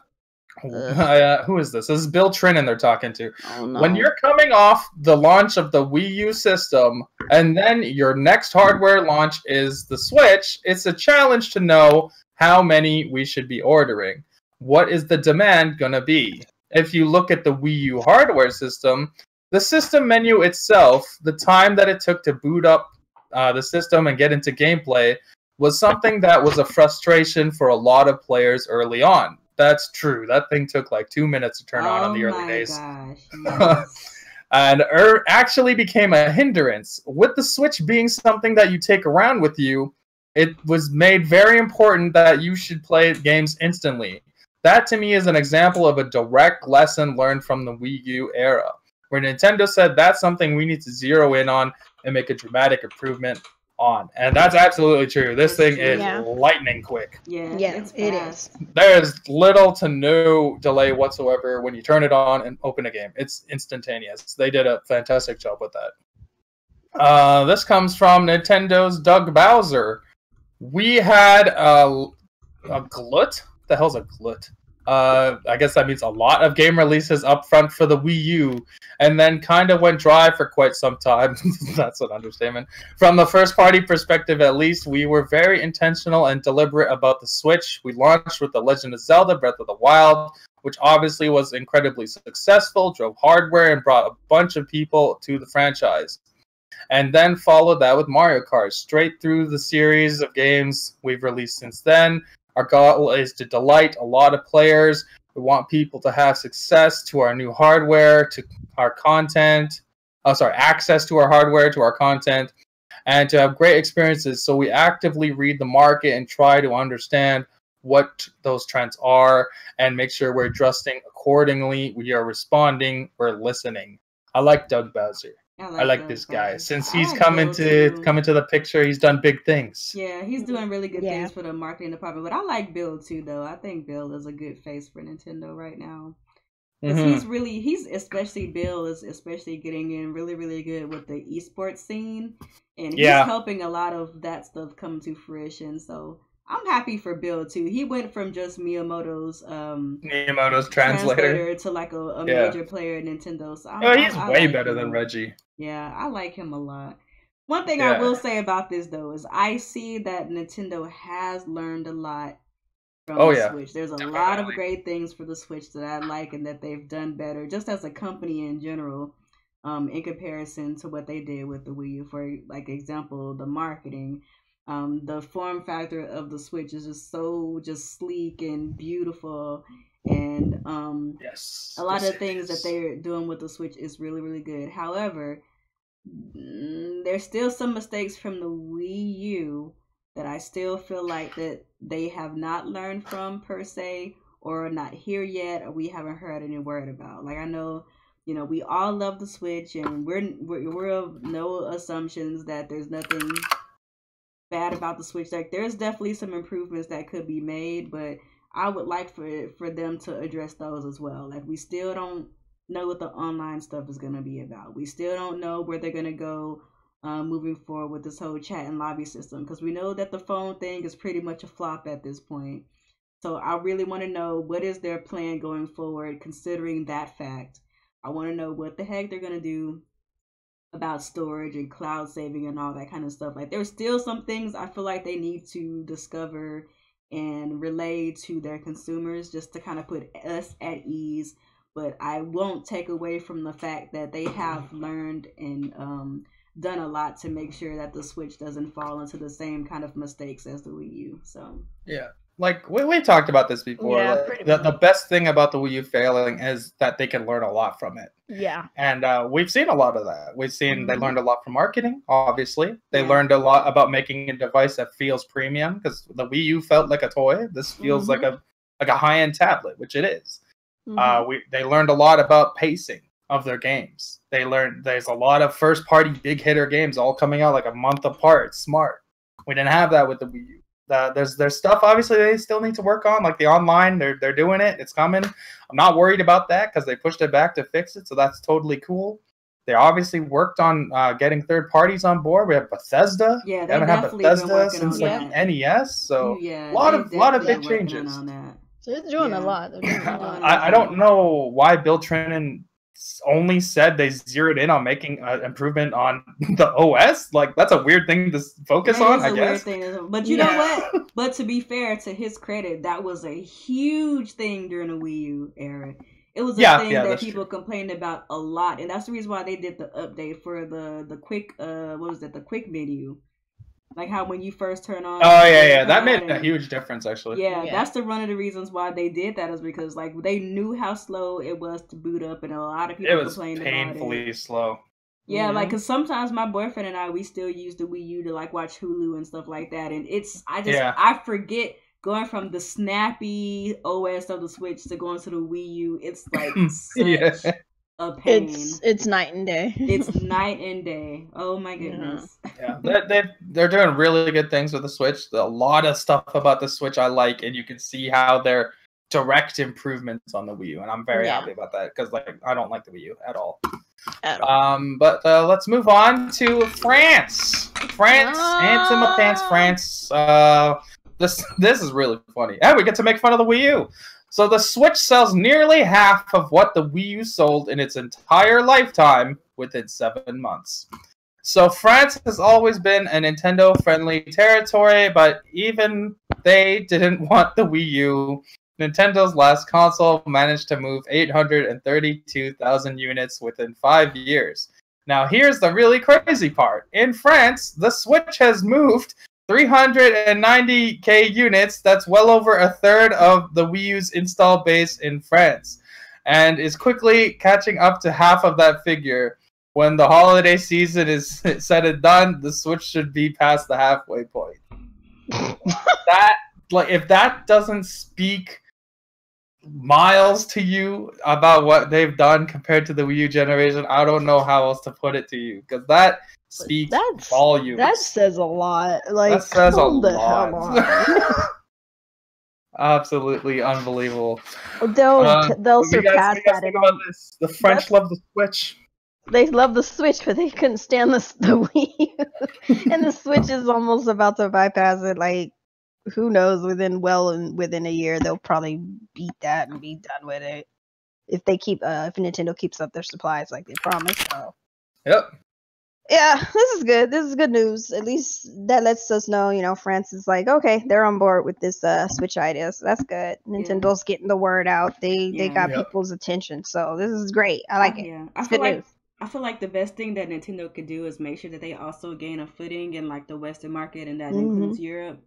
Who is this? This is Bill Trinan they're talking to. Oh, no. When you're coming off the launch of the Wii U system, and then your next hardware launch is the Switch, it's a challenge to know how many we should be ordering. What is the demand gonna be? If you look at the Wii U hardware system, the system menu itself, the time that it took to boot up the system and get into gameplay, was something that was a frustration for a lot of players early on. That's true. That thing took like 2 minutes to turn on in the early days. Gosh, and actually became a hindrance. With the Switch being something that you take around with you, it was made very important that you should play games instantly. That to me is an example of a direct lesson learned from the Wii U era, where Nintendo said that's something we need to zero in on and make a dramatic improvement. on. And that's absolutely true. This thing is Yeah. lightning quick. Yeah, Yeah, it's it fast. is. There's little to no delay whatsoever when you turn it on and open a game. It's instantaneous. They did a fantastic job with that. This comes from Nintendo's Doug Bowser. We had a glut. The hell's a glut? I guess that means a lot of game releases up front for the Wii U, and then kind of went dry for quite some time. That's an understatement. From the first-party perspective, at least, we were very intentional and deliberate about the Switch. We launched with The Legend of Zelda Breath of the Wild, which obviously was incredibly successful, drove hardware, and brought a bunch of people to the franchise. And then followed that with Mario Kart, straight through the series of games we've released since then. Our goal is to delight a lot of players. We want people to have success to our new hardware, to our content. Access to our hardware, to our content, and to have great experiences. So we actively read the market and try to understand what those trends are and make sure we're adjusting accordingly. We are responding. We're listening. I like Doug Bowser. I like this guy. Since he's come into the picture, he's done big things. Yeah, he's doing really good things for the marketing department. But I like Bill too, though. I think Bill is a good face for Nintendo right now. Because Bill is especially getting in really, really good with the esports scene. And he's helping a lot of that stuff come to fruition. So I'm happy for Bill too. He went from just Miyamoto's translator to like a major player at Nintendo. So he's way better than Reggie. Yeah, I like him a lot. One thing I will say about this though is I see that Nintendo has learned a lot from the Switch. There's a lot of great things for the Switch that I like and that they've done better, just as a company in general, in comparison to what they did with the Wii U. For like example, the marketing. The form factor of the Switch is just sleek and beautiful, and a lot of things that they're doing with the Switch is really, really good. However, there's still some mistakes from the Wii U that I still feel like that they have not learned from per se, or not here yet, or we haven't heard any word about. Like I know, we all love the Switch, and we're of no assumptions that there's nothing bad about the Switch. Like there's definitely some improvements that could be made, but I would like for them to address those as well. Like we still don't know what the online stuff is going to be about. We still don't know where they're going to go moving forward with this whole chat and lobby system, because we know that the phone thing is pretty much a flop at this point. So I really want to know what is their plan going forward considering that fact. I want to know what the heck they're going to do about storage and cloud saving and all that kind of stuff. Like there's still some things I feel like they need to discover and relay to their consumers just to kind of put us at ease. But I won't take away from the fact that they have learned and done a lot to make sure that the Switch doesn't fall into the same kind of mistakes as the Wii U. So like we talked about this before. The best thing about the Wii U failing is that they can learn a lot from it. Yeah. And we've seen a lot of that. We've seen they learned a lot from marketing, obviously. They learned a lot about making a device that feels premium, because the Wii U felt like a toy. This feels like a high-end tablet, which it is. They learned a lot about pacing of their games. They learned there's a lot of first-party big hitter games all coming out like a month apart. Smart. We didn't have that with the Wii U. There's stuff obviously they still need to work on, like the online. They're doing it. It's coming. I'm not worried about that because they pushed it back to fix it, so that's totally cool. They obviously worked on getting third parties on board. We have Bethesda. Yeah, they haven't had Bethesda since like NES, so a lot of big changes. So they're doing a lot. I don't know why Bill Trinan only said they zeroed in on making an improvement on the OS. Like that's a weird thing to focus on, I guess. But you know what? But to be fair, to his credit, that was a huge thing during the Wii U era. It was a thing that people complained about a lot, and that's the reason why they did the update for the quick the quick menu. Like how when you first turn on. Oh yeah, that made a huge difference actually. Yeah, that's one of the reasons why they did that, is because like they knew how slow it was to boot up, and a lot of people complained about it. It was painfully slow. Yeah, like because sometimes my boyfriend and we still use the Wii U to like watch Hulu and stuff like that, and I forget going from the snappy OS of the Switch to going to the Wii U. It's like such a pain. It's night and day. It's night and day. Oh my goodness. Yeah, they're doing really good things with the Switch. A lot of stuff about the Switch I like, and you can see how they're direct improvements on the Wii U, and I'm very happy about that because like I don't like the Wii U at all. But let's move on to France. Ants in my pants, France. This is really funny. And we get to make fun of the Wii U. So the Switch sells nearly half of what the Wii U sold in its entire lifetime within 7 months. So France has always been a Nintendo-friendly territory, but even they didn't want the Wii U. Nintendo's last console managed to move 832,000 units within 5 years. Now here's the really crazy part. In France, the Switch has moved 390k units. That's well over a third of the Wii U's install base in France, and is quickly catching up to half of that figure. When the holiday season is said and done, the Switch should be past the halfway point. If that doesn't speak miles to you about what they've done compared to the Wii U generation, I don't know how else to put it to you, because that speaks volumes. That says a lot. Like, that says a lot. Absolutely unbelievable. They'll surpass that. About this? The French love the Switch. They love the Switch, but they couldn't stand the Wii U. And the Switch is almost about to bypass it. Like, who knows? Within a year, they'll probably beat that and be done with it. If Nintendo keeps up their supplies like they promised. So. Yep. Yeah, this is good. This is good news. At least that lets us know, France is like, okay, they're on board with this Switch idea. So that's good. Nintendo's getting the word out. They got people's attention. So this is great. I like it. Yeah. It's good news. I feel like the best thing that Nintendo could do is make sure that they also gain a footing in like the Western market, and that includes Europe.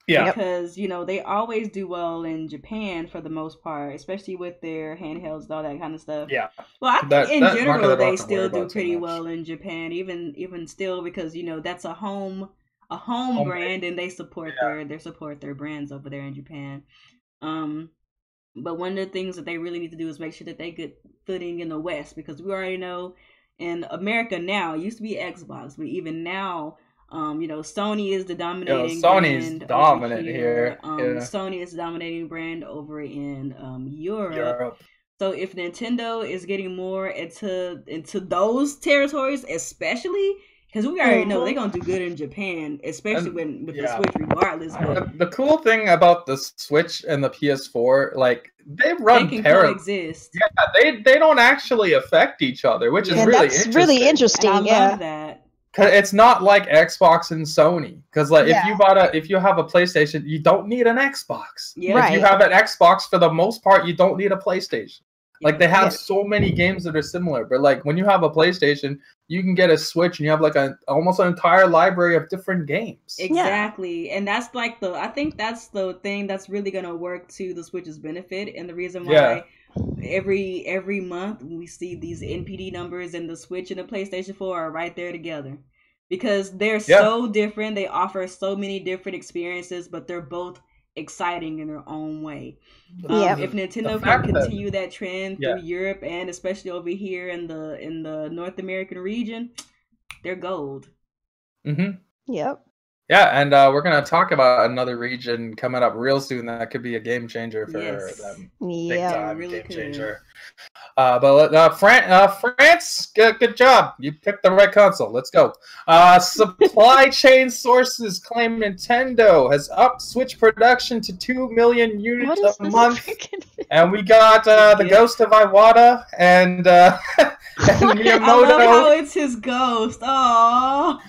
Yeah. Because, they always do well in Japan for the most part, especially with their handhelds and all that kind of stuff. Yeah. Well, I think in general they still do pretty well in Japan, even still, because, that's a home brand, and they support their brands over there in Japan. But one of the things that they really need to do is make sure that they get footing in the West, because we already know in America now, it used to be Xbox, but even now, Sony is the dominating Sony's brand dominant here. Sony is the dominating brand over in Europe. So if Nintendo is getting more into those territories, especially, because we already know they're gonna do good in Japan, especially with the Switch, regardless. But the cool thing about the Switch and the PS4, like they can coexist. Yeah, they don't actually affect each other, which is really interesting. That's really interesting. And I love that. Cause it's not like Xbox and Sony. Because if you have a PlayStation, you don't need an Xbox. Yeah. Right. If you have an Xbox, for the most part, you don't need a PlayStation. Like they have so many games that are similar. But like when you have a PlayStation, you can get a Switch and you have like almost an entire library of different games. Exactly. And that's like I think that's the thing that's really gonna work to the Switch's benefit, and the reason why every month we see these NPD numbers, and the Switch and the PlayStation 4 are right there together, because they're so different. They offer so many different experiences, but they're both exciting in their own way. If Nintendo can continue that trend through Europe, and especially over here in the North American region, they're gold. Yep. Yeah, and we're going to talk about another region coming up real soon that could be a game changer for them. Big time really game changer. But France, good job. You picked the right console. Let's go. Supply chain sources claim Nintendo has upped Switch production to 2 million units a month. And we got the Ghost of Iwata and Miyamoto. I love how it's his ghost. Aww.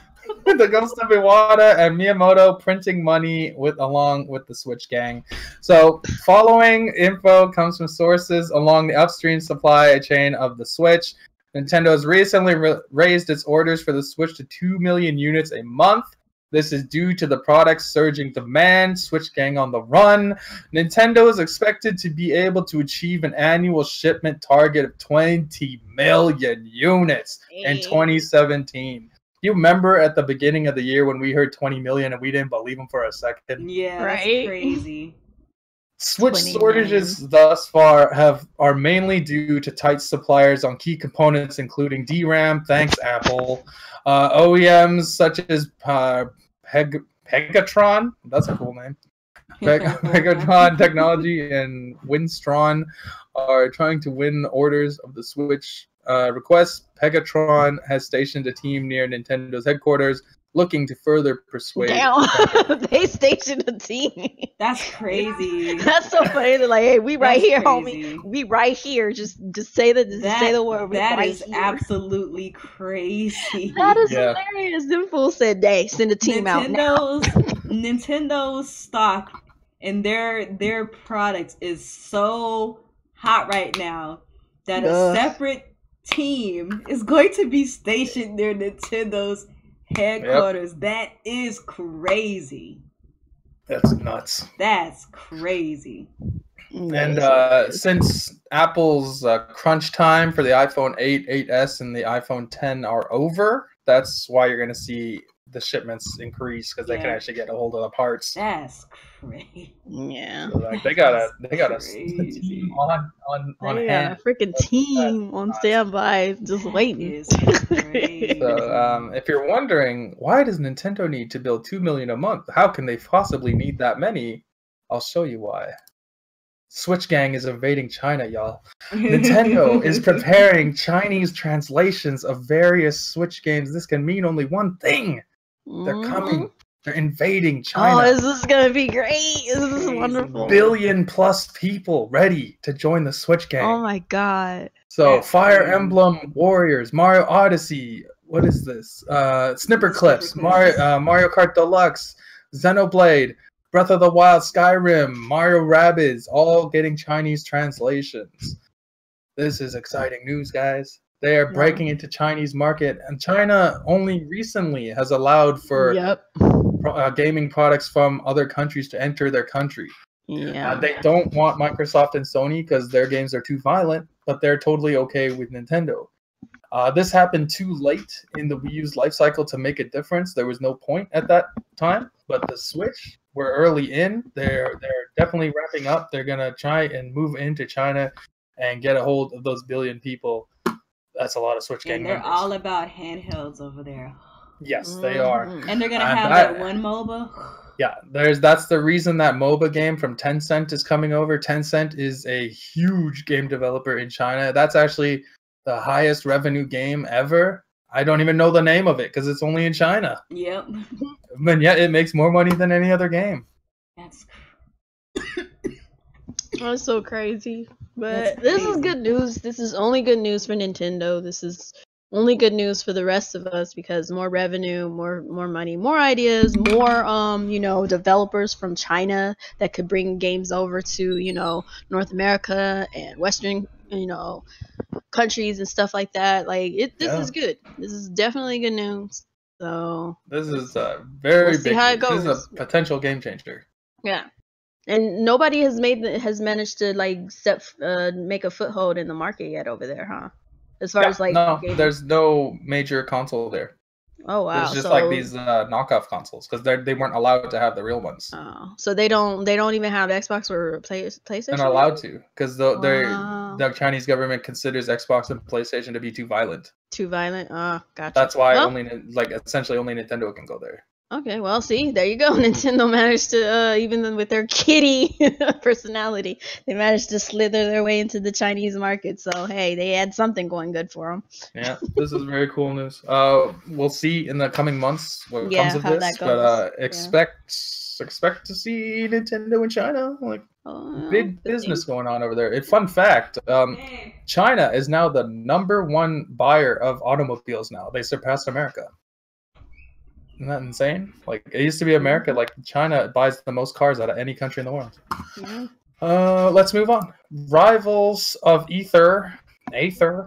The Ghost of Iwata and Miyamoto printing money along with the Switch gang. So, following info comes from sources along the upstream supply chain of the Switch. Nintendo has recently raised its orders for the Switch to 2 million units a month. This is due to the product's surging demand. Switch gang on the run. Nintendo is expected to be able to achieve an annual shipment target of 20 million units in 2017. You remember at the beginning of the year when we heard 20 million and we didn't believe them for a second? Yeah, that's crazy. Switch 29. shortages thus far are mainly due to tight suppliers on key components, including DRAM. Thanks, Apple. OEMs such as Pegatron. That's a cool name. Pegatron Technology and Winstron are trying to win orders of the Switch requests. Pegatron has stationed a team near Nintendo's headquarters, looking to further persuade. Damn, they stationed a team. That's crazy. That's so funny. They're like, hey, we right That's here, crazy. homie. We right here. Just say say the word. We That right is here. absolutely crazy. That is hilarious. Them fools said, "Hey, send a team out now." Nintendo's stock and their product is so hot right now that a separate team is going to be stationed near Nintendo's headquarters. Yep. That is crazy. That's nuts. That's crazy. And since Apple's crunch time for the iPhone 8, 8S, and the iPhone 10 are over, that's why you're going to see the shipments increase, because they can actually get a hold of the parts. That's crazy. Yeah. So, like, they got a team on hand. A freaking team on standby, just waiting. So, if you're wondering, why does Nintendo need to build 2 million a month? How can they possibly need that many? I'll show you why. Switch Gang is invading China, y'all. Nintendo is preparing Chinese translations of various Switch games. This can mean only one thing. They're coming. They're invading China. Oh, this is going to be great. This is wonderful. 1 billion plus people ready to join the Switch Gang. Oh my god. So, Fire Emblem Warriors, Mario Odyssey, what is this? Snipper Clips, Mario Kart Deluxe, Xenoblade, Breath of the Wild, Skyrim, Mario Rabbids, all getting Chinese translations. This is exciting news, guys. They are breaking into Chinese market, and China only recently has allowed for gaming products from other countries to enter their country. They don't want Microsoft and Sony because their games are too violent, but they're totally okay with Nintendo. This happened too late in the Wii U's life cycle to make a difference. There was no point at that time, but the Switch, we're early in. They're definitely wrapping up. They're gonna try and move into China and get a hold of those billion people. That's a lot of Switch Gang members. And they're all about handhelds over there. Yes, they are. And they're gonna have that one MOBA. Yeah, that's the reason that MOBA game from Tencent is coming over. Tencent is a huge game developer in China. That's actually the highest revenue game ever. I don't even know the name of it because it's only in China. Yep. But yet it makes more money than any other game. That's so crazy. But this is good news. This is only good news for Nintendo. This is only good news for the rest of us because more revenue, more money, more ideas, more developers from China that could bring games over to, North America and Western, countries and stuff like that. Like this is good. This is definitely good news. So this is very big. How it goes. This is a potential game changer. Yeah. And nobody has managed to make a foothold in the market yet over there, huh? As far as no, there's no major console there. Oh wow! It's just like these knockoff consoles because they weren't allowed to have the real ones. Oh, so they don't even have Xbox or PlayStation. They're not allowed to because the Chinese government considers Xbox and PlayStation to be too violent. Too violent. Oh, gotcha. That's why essentially only Nintendo can go there. Okay, well, see, there you go. Nintendo managed to, even with their kitty personality, they managed to slither their way into the Chinese market. So, hey, they had something going good for them. Yeah, this is very cool news. We'll see in the coming months what comes of this, but expect to see Nintendo in China. Big business going on over there. Fun fact, China is now the #1 buyer of automobiles now. They surpassed America. Isn't that insane? It used to be America. China buys the most cars out of any country in the world. Yeah. Let's move on. Rivals of Aether,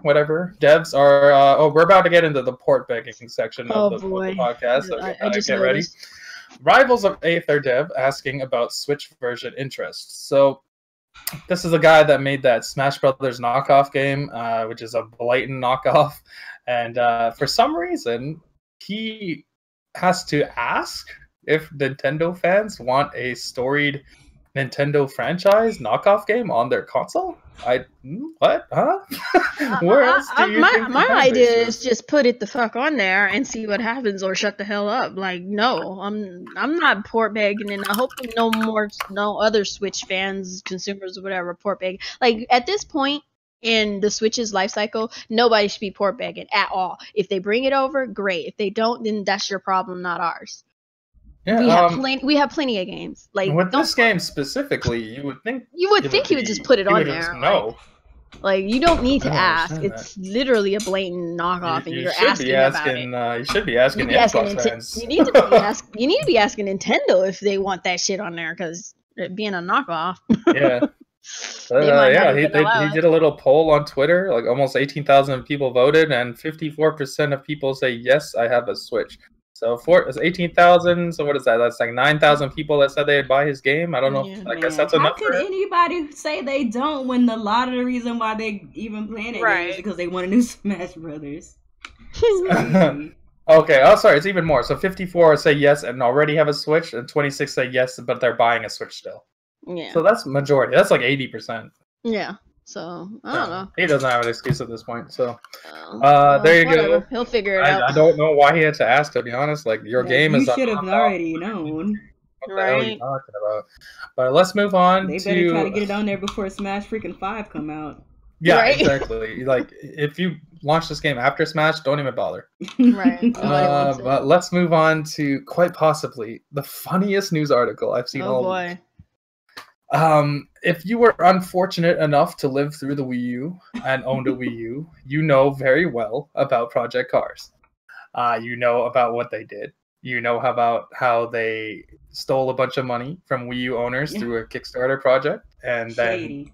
whatever. Devs are. We're about to get into the port begging section of the podcast. So I just get ready. Rivals of Aether dev asking about Switch version interest. So this is a guy that made that Smash Brothers knockoff game, which is a blatant knockoff, and for some reason he has to ask if Nintendo fans want a storied Nintendo franchise knockoff game on their console? What? Huh? Where else do you think my the fan idea base is just put it the fuck on there and see what happens, or shut the hell up. Like, no, I'm not port begging, and I hope no other Switch fans, consumers, or whatever, port begging. Like, at this point in the Switch's life cycle, nobody should be port begging at all. If they bring it over, great. If they don't, then that's your problem, not ours. Yeah, We have plenty of games. Like, with this game specifically, you would think he would just put it on there. No. Like, you don't need to I don't ask. understand It's literally a blatant knockoff, and you're should asking be about it. You should be asking the Xbox fans. You need to be asking Nintendo if they want that shit on there, because it being a knockoff. Yeah. He did a little poll on Twitter. Like, almost 18,000 people voted, and 54% of people say yes, I have a Switch. So it's 18,000. So what is that? That's like 9,000 people that said they'd buy his game. I don't know. Yeah, I guess that's enough. How could anybody say they don't when a lot of the reason why they even playing it is because they want a new Smash Brothers? Okay. Oh, sorry. It's even more. So 54 say yes and already have a Switch, and 26 say yes, but they're buying a Switch still. Yeah. So that's majority. That's like 80%. Yeah. So I don't know. He doesn't have an excuse at this point. So there you whatever. go. He'll figure it out. I don't know why he had to ask, to be honest. Like, your game is. You should have already known. What the hell are you talking about? But let's move on. They better try to get it on there before Smash freaking 5 come out. Yeah, exactly. Like, if you launch this game after Smash, don't even bother. Right. But let's move on to quite possibly the funniest news article I've seen all week. If you were unfortunate enough to live through the Wii U and owned a Wii U, you know very well about Project Cars. You know about what they did. You know about how they stole a bunch of money from Wii U owners through a Kickstarter project, and then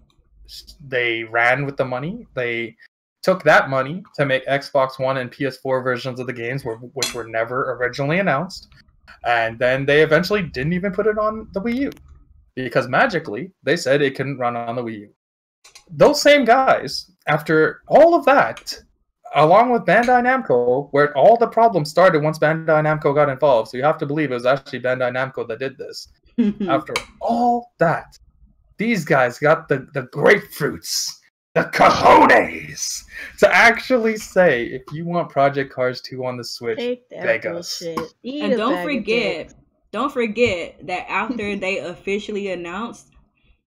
they ran with the money. They took that money to make Xbox One and PS4 versions of the games, which were never originally announced, and then they eventually didn't even put it on the Wii U. Because magically, they said it couldn't run on the Wii U. Those same guys, after all of that, along with Bandai Namco, where all the problems started once Bandai Namco got involved, so you have to believe it was actually Bandai Namco that did this. After all that, these guys got the grapefruits, the cojones, to actually say, if you want Project Cars 2 on the Switch, beg us. And don't forget that after they officially announced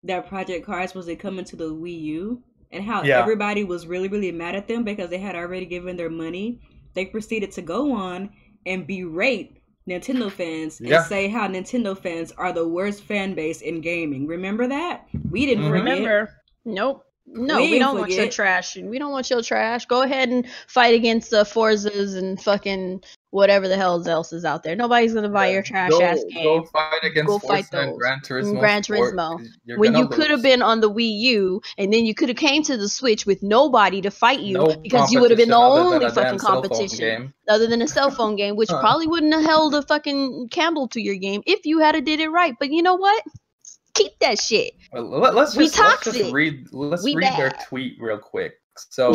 that Project Cars wasn't coming to the Wii U, and how everybody was really, really mad at them because they had already given their money, they proceeded to go on and berate Nintendo fans and say how Nintendo fans are the worst fan base in gaming. Remember that? We didn't forget. Nope. No, we don't want your trash. We don't want your trash. Go ahead and fight against the Forzas and fucking whatever the hell else is out there. Nobody's gonna buy your trash ass game. Go fight against Forza and Gran Turismo. When you could have been on the Wii U, and then you could have came to the Switch with nobody to fight you, because you would have been the only fucking competition other than a cell phone game, which probably wouldn't have held a fucking candle to your game if you had did it right. But you know what? Keep that shit. Let's just read their tweet real quick. So,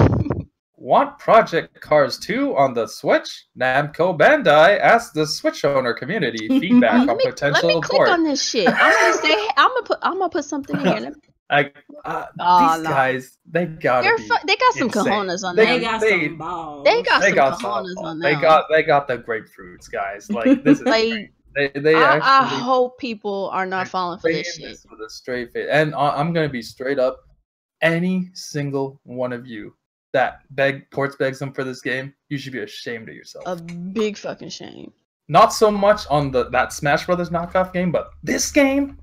want Project Cars 2 on the Switch? Namco Bandai asked the Switch owner community feedback on potential Let me click on this shit. I'm gonna put something in here. These guys, they got some cojones on them. They got some balls. They got some cojones on them. They got the grapefruits, guys. Like, this is great. I hope people are not falling for this shit. With a straight face. And I'm going to be straight up. Any single one of you that begs them for this game, you should be ashamed of yourself. A big fucking shame. Not so much on that Smash Brothers knockoff game, but this game,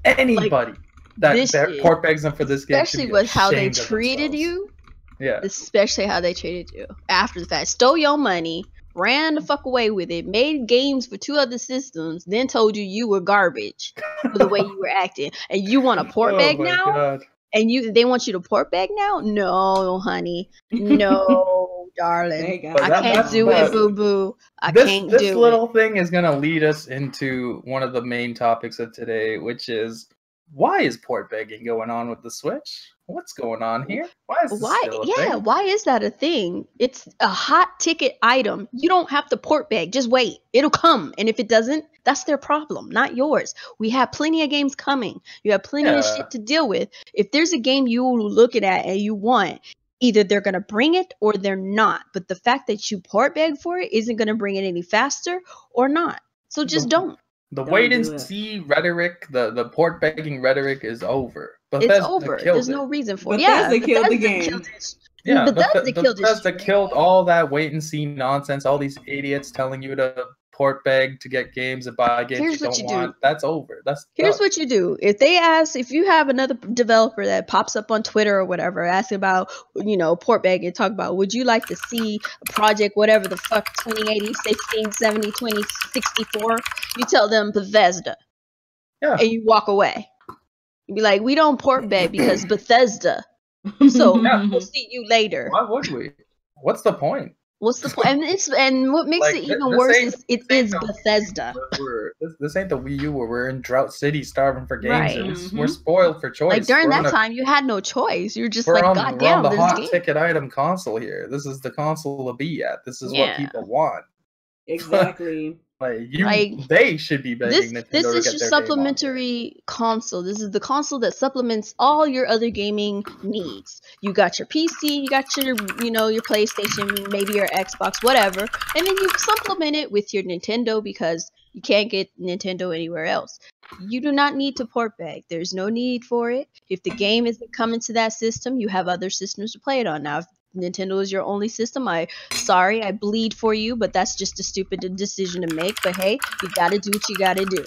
anybody that port begs them for this game, especially with how they treated you. Yeah. Especially how they treated you after the fact. Stole your money. Ran the fuck away with it, made games for 2 other systems, then told you were garbage for the way you were acting, and you want a port bag now? God. And they want you to port bag now? No, honey. No, darling. I can't do it, boo-boo. I can't do it. This little thing is going to lead us into one of the main topics of today, which is why is port begging going on with the Switch? What's going on here? Why is this still a thing? Why is that a thing? It's a hot ticket item. You don't have to port beg. Just wait. It'll come. And if it doesn't, that's their problem, not yours. We have plenty of games coming. You have plenty of shit to deal with. If there's a game you're looking at and you want, either they're going to bring it or they're not. But the fact that you port beg for it isn't going to bring it any faster or not. So just don't. The wait and see rhetoric, the port begging rhetoric is over. It's over. There's no reason for it. Bethesda killed the game. Yeah, Bethesda killed all that wait and see nonsense. All these idiots telling you to port beg to get games and buy games you don't want. That's over. Here's what you do. If you have another developer that pops up on Twitter or whatever, asking about, port beg and talk about, would you like to see a project, whatever the fuck, 2080, 1670, 2064? You tell them Bethesda. Yeah. And you walk away. You be like, we don't port beg because Bethesda. So we'll see you later. Why would we? What's the point? What's the point? And what makes it even worse is it is Bethesda. This ain't the Wii U where we're in drought city starving for games. Right. We're spoiled for choice. Like during that time, you had no choice. You're just like, God damn, we're on the hot ticket item console here. This is the console to be at. This is what people want. Exactly. They should be begging Nintendo this to is get your their supplementary console. This is the console that supplements all your other gaming needs. You got your PC, you got your your PlayStation, maybe your Xbox, whatever, and then you supplement it with your Nintendo because you can't get Nintendo anywhere else. You do not need to port beg. There's no need for it. If the game isn't coming to that system, you have other systems to play it on. Now, if Nintendo is your only system, I bleed for you, but that's just a stupid decision to make. But hey, you gotta do what you gotta do.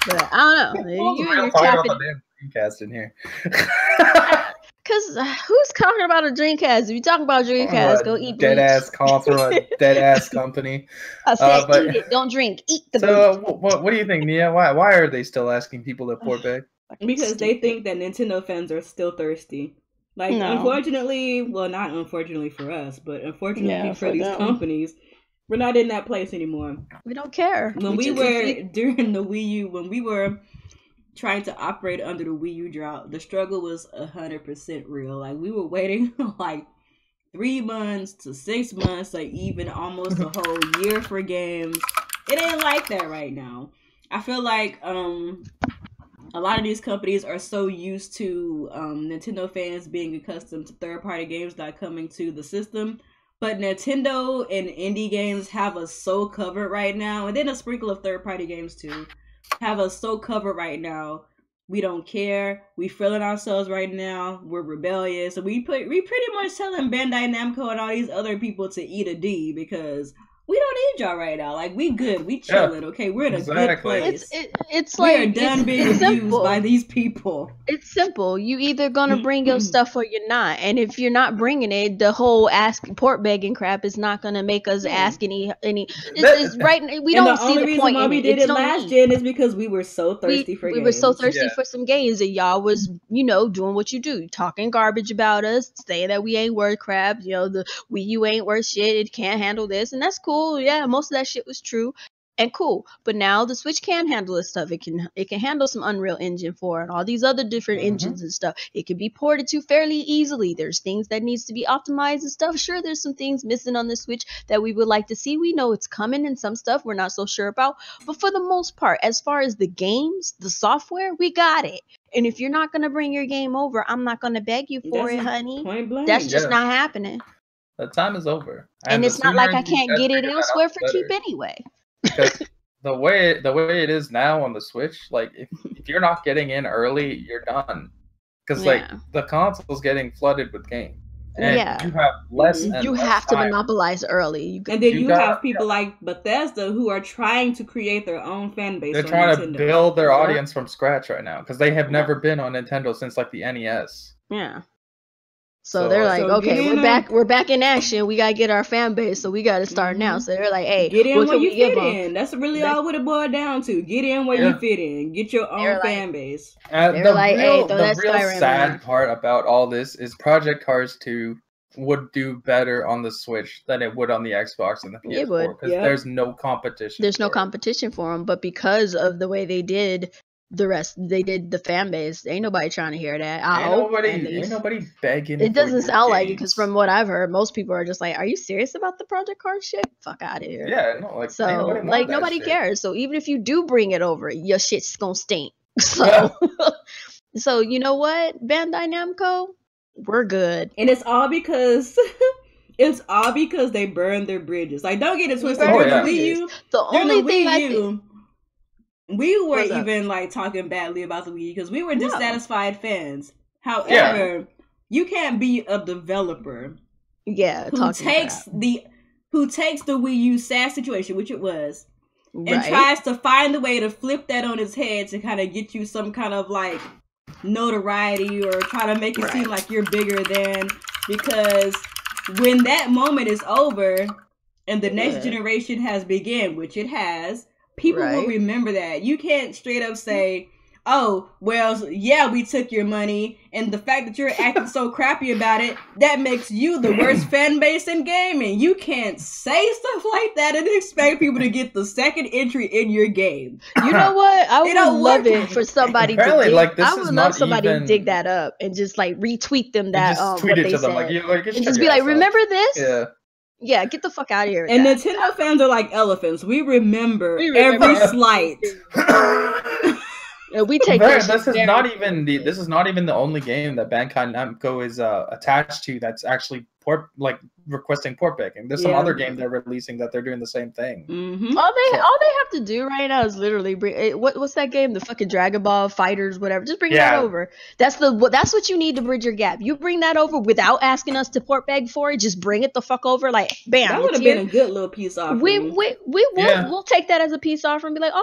But I don't know. You're talking about the damn Dreamcast in here. Because who's talking about a Dreamcast? If you talk about Dreamcast, go eat dead ass console, dead ass company. I said, eat it, don't drink. Eat the. So, what do you think, Nia? Why are they still asking people to port beg? Because they think that Nintendo fans are still thirsty. Unfortunately, well, not unfortunately for us, but unfortunately for these companies, we're not in that place anymore. We don't care. When we were during the Wii U, when we were trying to operate under the Wii U drought, the struggle was 100% real. Like, we were waiting 3 months to 6 months, even almost a whole year for games. It ain't like that right now. I feel like a lot of these companies are so used to Nintendo fans being accustomed to third-party games not coming to the system. But Nintendo and indie games have us so covered right now. And then a sprinkle of third-party games, too. Have us so covered right now. We don't care. We feeling ourselves right now. We're rebellious. And we pretty much telling Bandai Namco and all these other people to eat a D because we don't need y'all right now. We good. We chilling, okay? We're in a good place. It's like we're done being used by these people. It's simple. You either gonna bring your stuff or you're not. And if you're not bringing it, the whole port begging crap is not gonna make us ask any. It's right. We don't see the point. Why we did it last gen is because we were so thirsty for games. We were so thirsty for some games, and y'all was doing what you do, talking garbage about us, saying that we ain't worth crap. The Wii U ain't worth shit. It can't handle this, and that's cool. Yeah, most of that shit was true and cool. But now the Switch can handle this stuff. It can handle some Unreal Engine 4 and all these other different engines and stuff. It can be ported to fairly easily. There's things that needs to be optimized and stuff. Sure, there's some things missing on the Switch that we would like to see. We know it's coming, and some stuff we're not so sure about. But for the most part, as far as the games, the software, we got it. And if you're not going to bring your game over, I'm not going to beg you for it, honey. That's just not happening. The time is over, and it's not like I can't get it elsewhere for cheap anyway. Because the way it is now on the Switch, if you're not getting in early, you're done. Because the console's getting flooded with games, and you have less. You have to monopolize early, and then you have people like Bethesda who are trying to create their own fan base. They're trying to build their audience from scratch right now because they have never been on Nintendo since the NES. Yeah. So they're like, okay, we're back in action. We gotta get our fan base, so we gotta start now. So they're like, hey, get in where you fit in. That's really all what it boiled down to. Get in where you fit in. Get your own fan base. The real sad part about all this is Project Cars 2 would do better on the Switch than it would on the Xbox and the It would, PS4 because there's no competition. There's no competition for them, but because of the way they did the fan base. Ain't nobody trying to hear that. Ain't nobody begging. It doesn't sound like it because from what I've heard, most people are just like, "Are you serious about the Project Card shit? Fuck out of here." Yeah, no, like so nobody cares. So even if you do bring it over, your shit's gonna stink. So, so you know what, Bandai Namco, we're good, and it's all because. It's all because they burned their bridges. Like, don't get it twisted. The Wii U, the only thing we were even like talking badly about the Wii U because we were dissatisfied fans. However, you can't be a developer, who takes the Wii U sad situation, which it was, and tries to find a way to flip that on its head to kind of get you some kind of like notoriety or try to make it seem like you're bigger than, because when that moment is over and the next generation has begun, which it has, people will remember that. You can't straight up say, oh, well, yeah, we took your money, and the fact that you're acting so crappy about it, that makes you the worst fan base in gaming. You can't say stuff like that and expect people to get the second entry in your game. You know what? I would love it for somebody to dig that up and just like retweet them that tweet it to them, and just be like, remember this? Yeah, get the fuck out of here. And Nintendo fans are like elephants. We remember every slight. We take this is not even the only game that Bandai Namco is attached to that's actually requesting port begging. There's some other game they're releasing that they're doing the same thing. Mm-hmm. All they have to do right now is literally bring what's that game? The fucking Dragon Ball Fighters, whatever. Just bring that over. That's what you need to bridge your gap. You bring that over without asking us to port beg for it. Just bring it the fuck over. Like, bam. That would have been a good little peace offering. We'll take that as a peace offering and be like,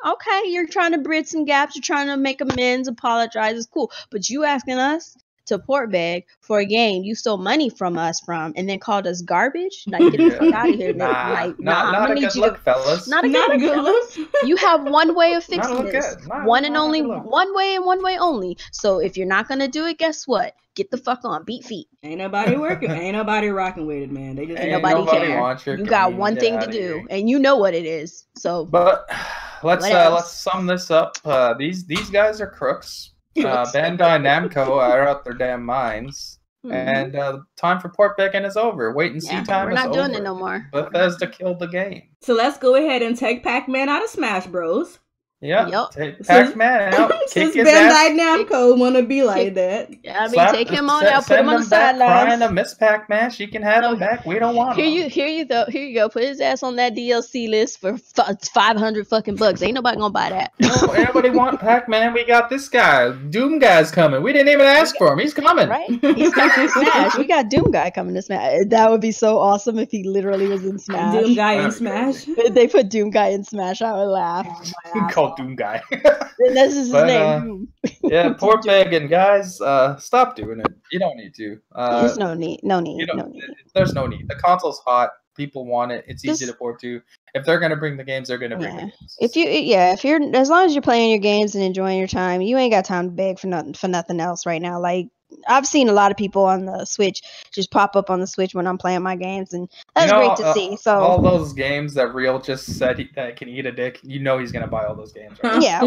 okay, you're trying to bridge some gaps. You're trying to make amends, apologize. It's cool. But you asking us to port beg for a game you stole money from us and then called us garbage? Like, get the fuck out of here. Not a good look, fellas. Not a good look. You have one way of fixing this. One way and one way only. So if you're not gonna do it, guess what? Get the fuck on. Beat feet. Ain't nobody working. Ain't nobody rocking with it, man. They just ain't nobody care. You got one thing to do, and you know what it is. So, but let's sum this up. These guys are crooks. Bandai Namco are out their damn minds, and time for port begging is over. Wait and see time is over. We're not doing it no more. Bethesda killed the game. So let's go ahead and take Pac-Man out of Smash Bros. Take Pac-Man out. Since Bandai Namco want to be like that. Yeah, I mean, take him on out, put him on the sidelines. Trying to miss Pac-Man, she can have him back. We don't want him. Here you go. Put his ass on that DLC list for $500 fucking bucks. Ain't nobody gonna buy that. No, everybody want Pac-Man. We got this guy. Doom Guy's coming. We didn't even ask for him. He's coming. Right? He's coming to Smash. We got Doom Guy coming to Smash. That would be so awesome if he literally was in Smash. Doom Guy in Smash. If they put Doom Guy in Smash, I would laugh. Called Doom Guy. That's his name. Port begging, guys. Stop doing it. You don't need to. There's no need. There's no need. The console's hot. People want it. It's easy to port to. If they're gonna bring the games, they're gonna bring the games. If you're as long as you're playing your games and enjoying your time, you ain't got time to beg for nothing else right now. Like, I've seen a lot of people on the Switch just pop up on the Switch when I'm playing my games, and that's great to see. So all those games that Real just said that can eat a dick, he's gonna buy all those games, right?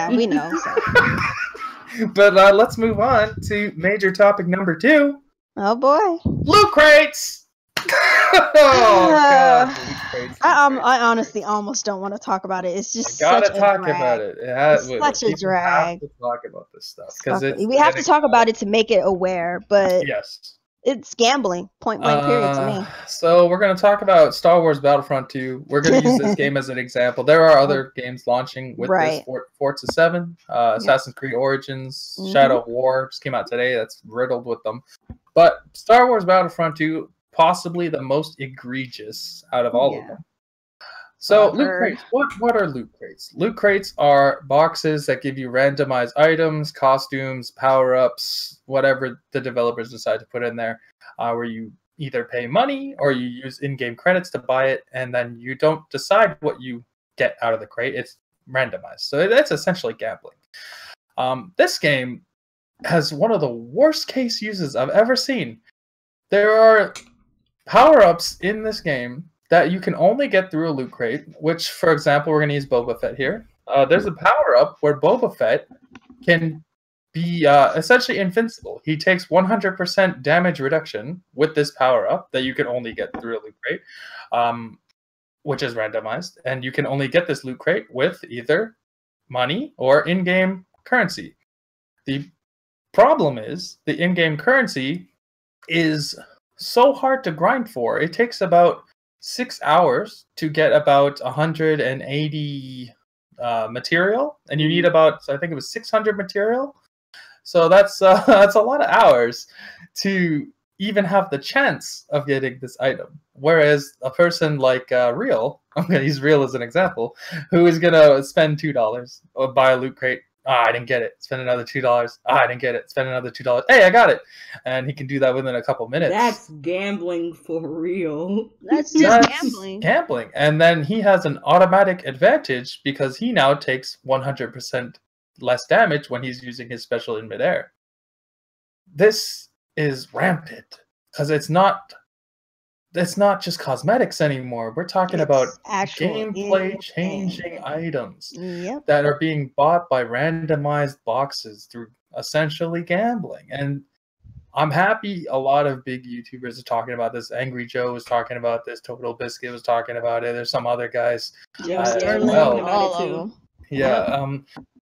We know. So. But let's move on to major topic number 2. Oh boy, loot crates. God, I honestly almost don't want to talk about it. It's just about it. It's such a drag. We have to talk about this stuff because we have to talk about it to make it aware. But it's gambling. Point blank. Period to me. So we're gonna talk about Star Wars Battlefront 2. We're gonna use this game as an example. There are other games launching with this. Forza 7, Assassin's Creed Origins, Shadow of War just came out today. That's riddled with them. But Star Wars Battlefront 2. Possibly the most egregious out of all of them. So loot crates. What are loot crates? Loot crates are boxes that give you randomized items, costumes, power-ups, whatever the developers decide to put in there, where you either pay money or you use in-game credits to buy it, and then you don't decide what you get out of the crate. It's randomized. So that's essentially gambling. This game has one of the worst case uses I've ever seen. there are power-ups in this game that you can only get through a loot crate, which, for example, we're going to use Boba Fett here. There's a power-up where Boba Fett can be essentially invincible. He takes 100% damage reduction with this power-up that you can only get through a loot crate, which is randomized. And you can only get this loot crate with either money or in-game currency. The problem is the in-game currency is so hard to grind for. It takes about 6 hours to get about 180 material, and you need about, I think it was 600 material. So that's a lot of hours to even have the chance of getting this item. Whereas a person like Real, I'm going to use Real as an example, who is going to spend $2 or buy a loot crate. I didn't get it. Spend another $2. I didn't get it. Spend another $2. Hey, I got it. And he can do that within a couple minutes. That's gambling for real. That's just gambling. Gambling. And then he has an automatic advantage because he now takes 100% less damage when he's using his special in midair. This is rampant because it's not just cosmetics anymore. We're talking about gameplay changing items that are being bought by randomized boxes through essentially gambling. And I'm happy a lot of big YouTubers are talking about this. Angry Joe was talking about this. Total Biscuit was talking about it. There's some other guys as well. All of them. Yeah.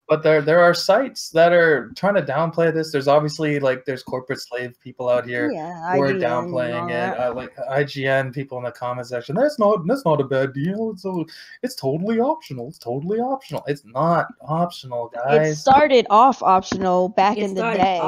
But there are sites that are trying to downplay this. There's obviously there's corporate slave people out here who are downplaying it. Like IGN people in the comment section. That's not a bad deal. It's totally optional. It's totally optional. It's not optional, guys. It started off optional back in the day.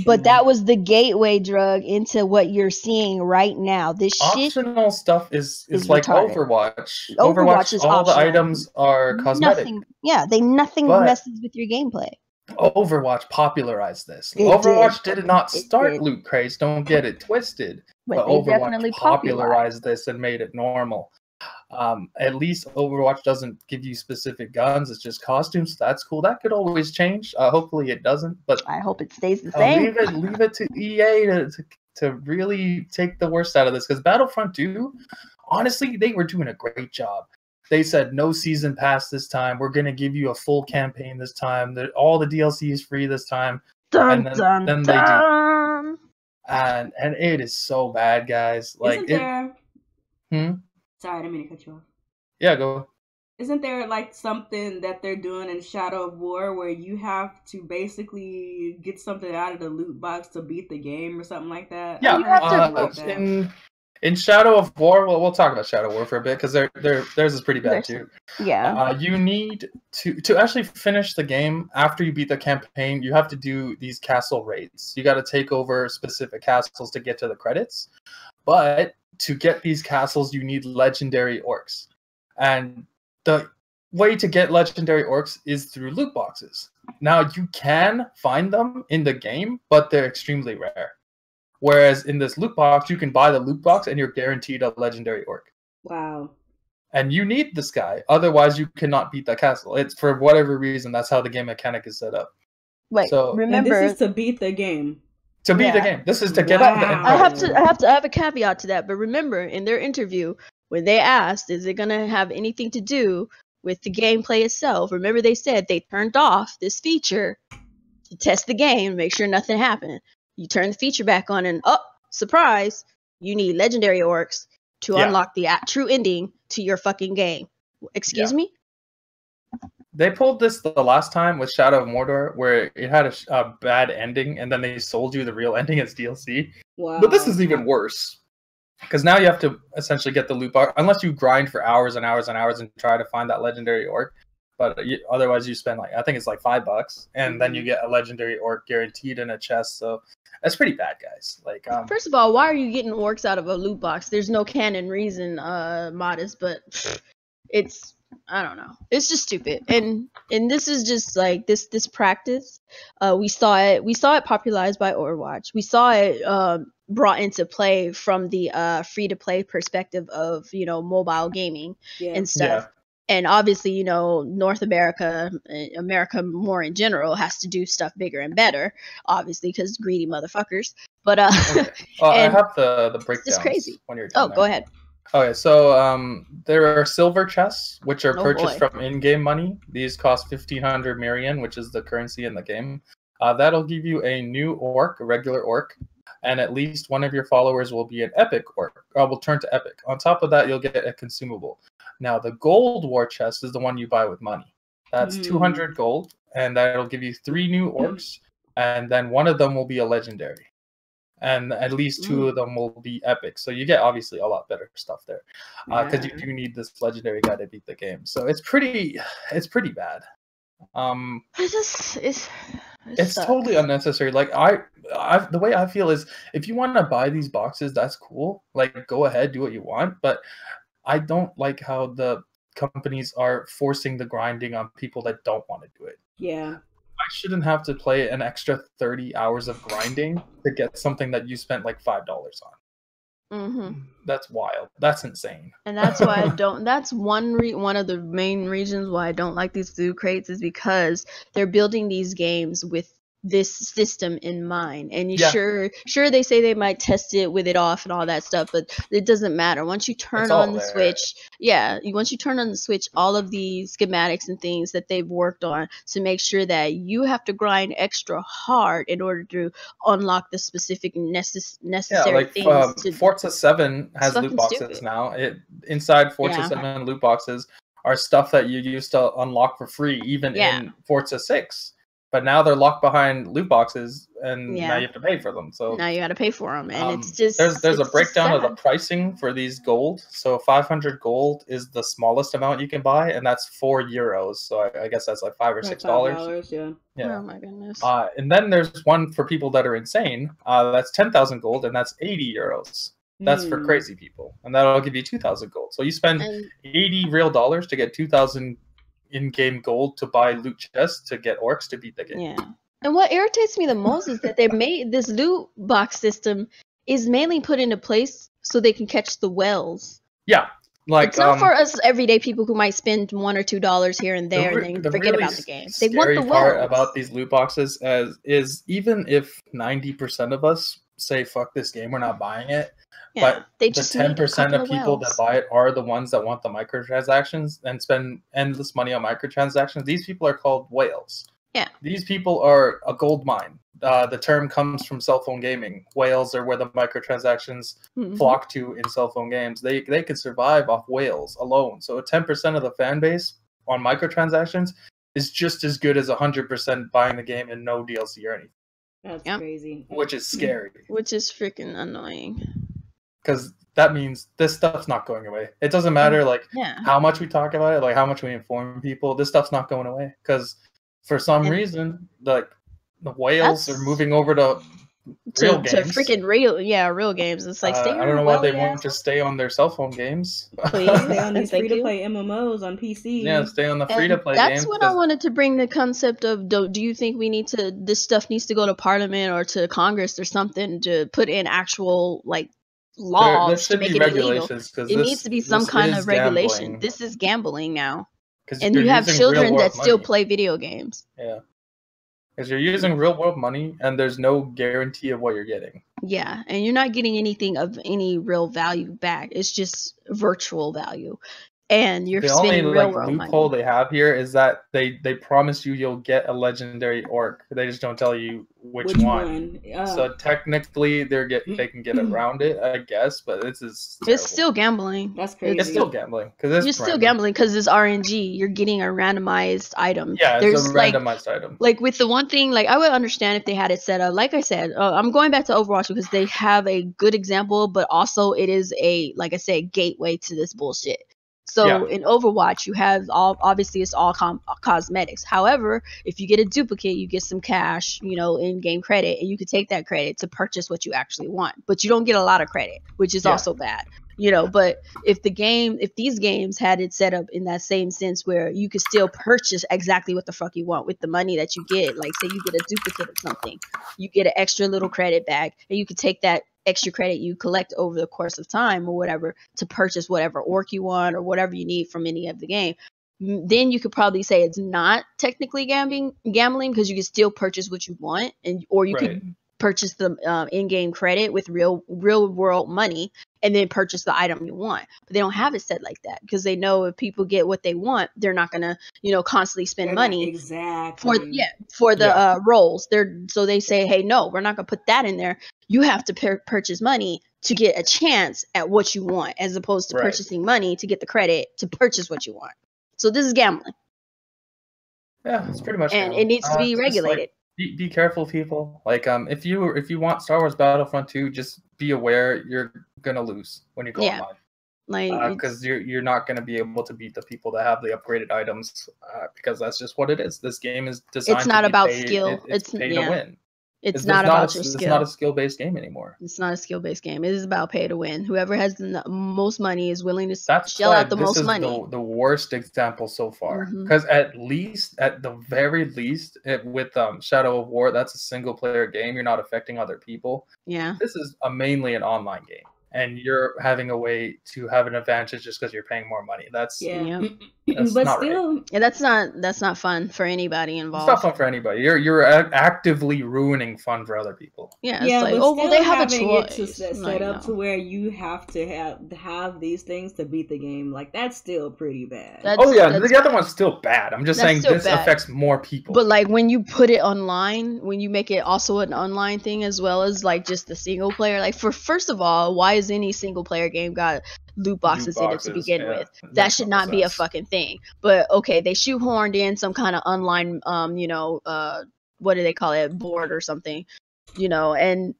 But that was the gateway drug into what you're seeing right now. This optional stuff is like retarded. Overwatch. Overwatch is all optional. the items are cosmetic. Nothing messes with your gameplay. Overwatch popularized this. Overwatch did not start loot crates. Don't get it twisted. But Overwatch popularized this and made it normal. At least Overwatch doesn't give you specific guns. It's just costumes. That's cool. That could always change. Hopefully it doesn't. But I hope it stays the same. Leave it to EA to really take the worst out of this. Because Battlefront 2, honestly, they were doing a great job. They said no season pass this time. We're going to give you a full campaign this time. All the DLC is free this time. Then they do. And it is so bad, guys. Isn't there... Sorry, I didn't mean to cut you off. Yeah, go. Isn't there something that they're doing in Shadow of War where you have to basically get something out of the loot box to beat the game or something like that? Yeah, you have to in Shadow of War. Well, we'll talk about Shadow of War for a bit because theirs is pretty bad too. Yeah. You need to actually finish the game after you beat the campaign. You have to do these castle raids. You got to take over specific castles to get to the credits, but to get these castles, you need legendary orcs. And the way to get legendary orcs is through loot boxes. Now, you can find them in the game, but they're extremely rare. Whereas in this loot box, you can buy the loot box and you're guaranteed a legendary orc. Wow. And you need this guy. Otherwise, you cannot beat the castle. It's for whatever reason, that's how the game mechanic is set up. Wait, so, remember... And this is to beat the game. To beat the game. This is to get to the end. I have a caveat to that, but remember in their interview when they asked, is it gonna have anything to do with the gameplay itself? Remember they said they turned off this feature to test the game, make sure nothing happened. You turn the feature back on and surprise, you need legendary orcs to unlock the true ending to your fucking game. Excuse me? They pulled this the last time with Shadow of Mordor, where it had a bad ending, and then they sold you the real ending as DLC. Wow. But this is even worse. Because now you have to essentially get the loot box, unless you grind for hours and hours and hours and try to find that legendary orc. But otherwise you spend I think it's $5, and then you get a legendary orc guaranteed in a chest, so that's pretty bad, guys. First of all, why are you getting orcs out of a loot box? There's no canon reason, Modest, but it's... I don't know. It's just stupid, and this is just this practice. We saw it popularized by Overwatch. We saw it brought into play from the free to play perspective of mobile gaming and stuff. Yeah. And obviously, North America more in general has to do stuff bigger and better, obviously, because greedy motherfuckers. But Okay. I and have the it's breakdowns just crazy. when you're Oh, done go there. ahead. Okay, so there are silver chests, which are Oh, purchased boy. from in-game money. These cost 1,500 Mirian, which is the currency in the game. That'll give you a new orc, a regular orc, and at least one of your followers will be an epic orc, will turn to epic. On top of that, you'll get a consumable. Now, the gold war chest is the one you buy with money. That's 200 gold, and that'll give you 3 new orcs, and then one of them will be a legendary. And at least 2 of them will be epic. So you get obviously a lot better stuff there, because you do need this legendary guy to beat the game. So it's pretty bad. It's Totally unnecessary. Like the way I feel is, if you want to buy these boxes, that's cool. Like, go ahead, do what you want. But I don't like how the companies are forcing the grinding on people that don't want to do it. Yeah. I shouldn't have to play an extra 30 hours of grinding to get something that you spent like $5 on. That's wild. That's insane. And that's why I don't. That's one of the main reasons why I don't like these loot crates, is because they're building these games with this system in mind. And you sure they say they might test it with it off and all that stuff, but it doesn't matter. Once you turn on the Switch, once you turn on the Switch, all of the schematics and things that they've worked on to make sure that you have to grind extra hard in order to unlock the specific necessary things. Forza 7 has loot boxes now. Inside Forza 7 loot boxes are stuff that you used to unlock for free, even in Forza 6. But now they're locked behind loot boxes, and now you have to pay for them. So now you got to pay for them, and it's just there's a breakdown of the pricing for these gold. So 500 gold is the smallest amount you can buy, and that's €4. So I guess that's like $5 or $6. Yeah. Oh my goodness. And then there's one for people that are insane. That's 10,000 gold, and that's €80. That's for crazy people, and that'll give you 2,000 gold. So you spend $80 real to get 2,000 in-game gold to buy loot chests to get orcs to beat the game. Yeah. And what irritates me the most is that they made this loot box system is mainly put into place so they can catch the whales. Yeah. Like, it's not for us everyday people who might spend $1 or $2 here and there and then forget about the game. They want the whales. The part about these loot boxes is even if 90% of us say fuck this game, we're not buying it. But the 10% of people that buy it are the ones that want the microtransactions and spend endless money on microtransactions. These people are called whales. Yeah. These people are a gold mine. The term comes from cell phone gaming. Whales are where the microtransactions flock to in cell phone games. They could survive off whales alone. So 10% of the fan base on microtransactions is just as good as 100% buying the game and no DLC or anything. That's crazy. Which is scary. Which is freaking annoying. Because that means this stuff's not going away. It doesn't matter how much we talk about it, like how much we inform people. This stuff's not going away because for some reason, like the whales are moving over to real games. To freaking real games. It's like I don't know why they won't just stay on their cell phone games. Please stay on these free-to-play MMOs on PC. Yeah, stay on the free-to-play games. That's what I wanted to bring the concept of. Do you think this stuff needs to go to Parliament or to Congress or something to put in actual laws there should to make be it illegal? It needs to be some kind of regulation. Gambling. This is gambling now, and you have children that still play video games. Yeah, because you're using real world money, and there's no guarantee of what you're getting. Yeah, and you're not getting anything of any real value back. It's just virtual value. And you're spending real world money. The only loophole they have here is that they promise you'll get a legendary orc. They just don't tell you which one. So technically, they can get around it, I guess. But it's still gambling. That's crazy. It's still gambling still gambling because it's RNG. You're getting a randomized item. Yeah, it's a randomized item. Like with the one thing, I would understand if they had it set up. Like I said, I'm going back to Overwatch because they have a good example, but also it is like I said, gateway to this bullshit. So in Overwatch, you have obviously it's all cosmetics. However, if you get a duplicate, you get some cash, in-game credit, and you can take that credit to purchase what you actually want. But you don't get a lot of credit, which is also bad. But if these games had it set up in that same sense where you could still purchase exactly what the fuck you want with the money that you get, like say you get a duplicate of something, you get an extra little credit back, and you could take that extra credit you collect over the course of time or whatever to purchase whatever orc you want or whatever you need from any of the game. Then you could probably say it's not technically gambling because you can still purchase what you want or you could purchase the in-game credit with real world money and then purchase the item you want. But they don't have it set like that because they know if people get what they want, they're not gonna, constantly spend money for the rolls. So they say, hey, no, we're not gonna put that in there. You have to purchase money to get a chance at what you want, as opposed to purchasing money to get the credit to purchase what you want. So this is gambling. Yeah, it's pretty much. And it needs to be regulated. Be careful, people. Like, if you want Star Wars Battlefront 2, just be aware you're gonna lose when you go online. Like, because you're not gonna be able to beat the people that have the upgraded items, because that's just what it is. This game is designed. It's not about skill. It's pay to win. It's not about your skill. It's not a skill-based game anymore. It's not a skill-based game. It is about pay to win. Whoever has the most money is willing to shell out the most money. That's the worst example so far. Because at the very least, with Shadow of War, that's a single-player game. You're not affecting other people. Yeah. This is mainly an online game. And you're having a way to have an advantage just because you're paying more money. That's but not still, right. Yeah, that's not fun for anybody involved. It's not fun for anybody. You're actively ruining fun for other people. Yeah, it's like, well, they have a choice. To set up to where you have to have these things to beat the game. Like, that's still pretty bad. The other one's still bad. I'm just saying this affects more people. But like when you put it online, when you make it also an online thing as well as like just the single player. Like, first of all, why is any single player game got loot boxes in it to begin with? That should not be a fucking thing. But okay, they shoehorned in some kind of online what do they call it, board or something, and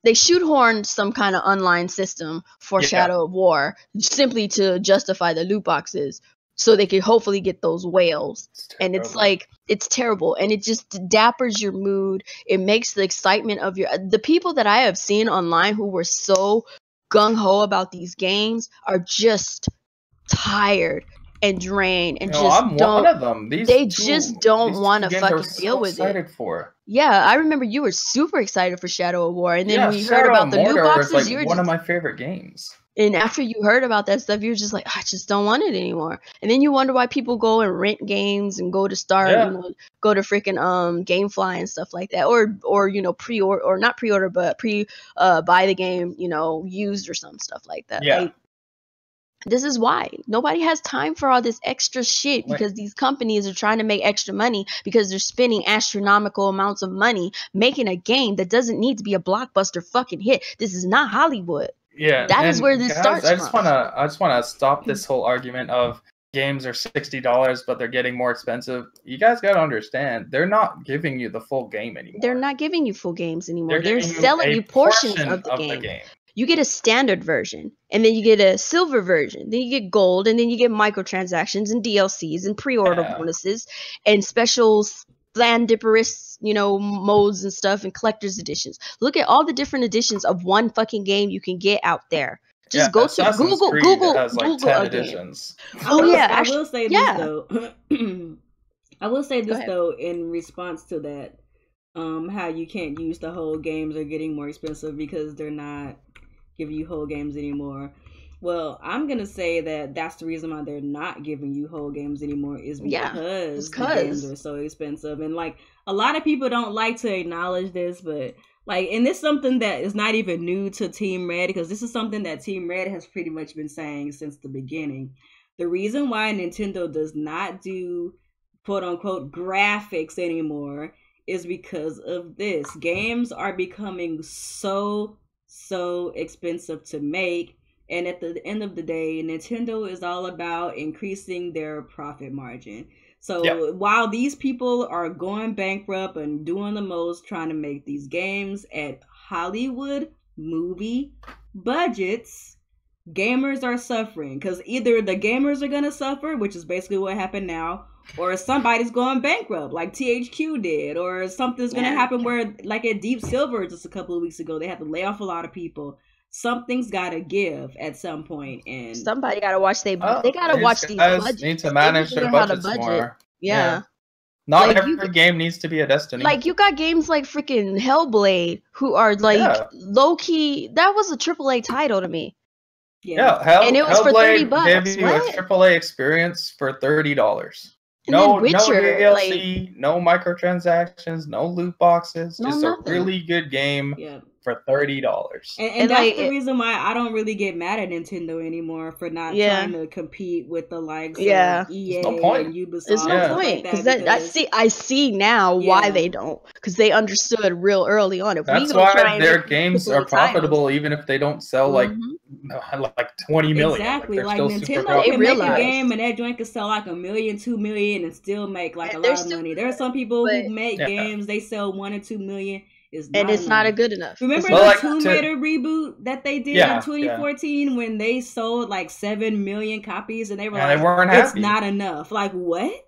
they shoehorned some kind of online system for Shadow of War simply to justify the loot boxes so they could hopefully get those whales. And it's like, it's terrible, and it just dappers your mood. It makes the excitement of the people that I have seen online who were so gung-ho about these games are just tired and drained and I'm one of them. They just don't want to fucking deal with it. Yeah, I remember you were super excited for Shadow of War, and then when you heard about the loot boxes, you were one of my favorite games. And after you heard about that stuff, you're just like, I just don't want it anymore. And then you wonder why people go and rent games and go to go to freaking GameFly and stuff like that, or pre-order, or not pre-order, but buy the game, used or some stuff like that. Yeah. Like, this is why nobody has time for all this extra shit, because these companies are trying to make extra money because they're spending astronomical amounts of money making a game that doesn't need to be a blockbuster fucking hit. This is not Hollywood. Yeah, that is where this starts. I just wanna stop this whole argument of games are $60, but they're getting more expensive. You guys gotta understand, they're not giving you the full game anymore. They're not giving you full games anymore. They're selling you portions of the game. You get a standard version, and then you get a silver version, then you get gold, and then you get microtransactions and DLCs and pre-order bonuses and specials, Splendiferous, modes and stuff, and collector's editions. Look at all the different editions of one fucking game you can get out there. Just go to Google has like 10 editions. Oh yeah, I will say this though. I will say this though, in response to that, how you can't use the whole games are getting more expensive because they're not giving you whole games anymore. Well, I'm going to say that that's the reason why they're not giving you whole games anymore, is because the games are so expensive. And like, a lot of people don't like to acknowledge this, but like, and this is something that is not even new to Team Red, because this is something that Team Red has pretty much been saying since the beginning. The reason why Nintendo does not do quote unquote graphics anymore is because of this. Games are becoming so expensive to make. And at the end of the day, Nintendo is all about increasing their profit margin. So while these people are going bankrupt and doing the most trying to make these games at Hollywood movie budgets, gamers are suffering. Because either the gamers are going to suffer, which is basically what happened now, or somebody's going bankrupt like THQ did, or something's going to happen where, like at Deep Silver just a couple of weeks ago, they had to lay off a lot of people. Something's got to give at some point, and somebody got to watch they got to watch these budgets. Need to manage their budgets more. Yeah. Not like every game needs to be a Destiny. Like, you got games like freaking Hellblade, who are like low key. That was a AAA title to me. And it was for $30. Gave you a AAA experience for $30. No Witcher, DLC, no microtransactions, no loot boxes. No just nothing. a really good game for $30. And that's the reason why I don't really get mad at Nintendo anymore for not trying to compete with the likes of EA no point. and Ubisoft. There's no point because I see now why they don't, because they understood real early on. If that's we why their games are profitable, even if they don't sell like 20 million. Exactly, like Nintendo can make a game and that joint could sell like 1 million, 2 million, and still make like a lot of money. There are some people who make games, they sell 1 or 2 million. It's not good enough. Remember the Tomb Raider reboot that they did in 2014 when they sold like 7 million copies and they were like, it's not enough. Like, what?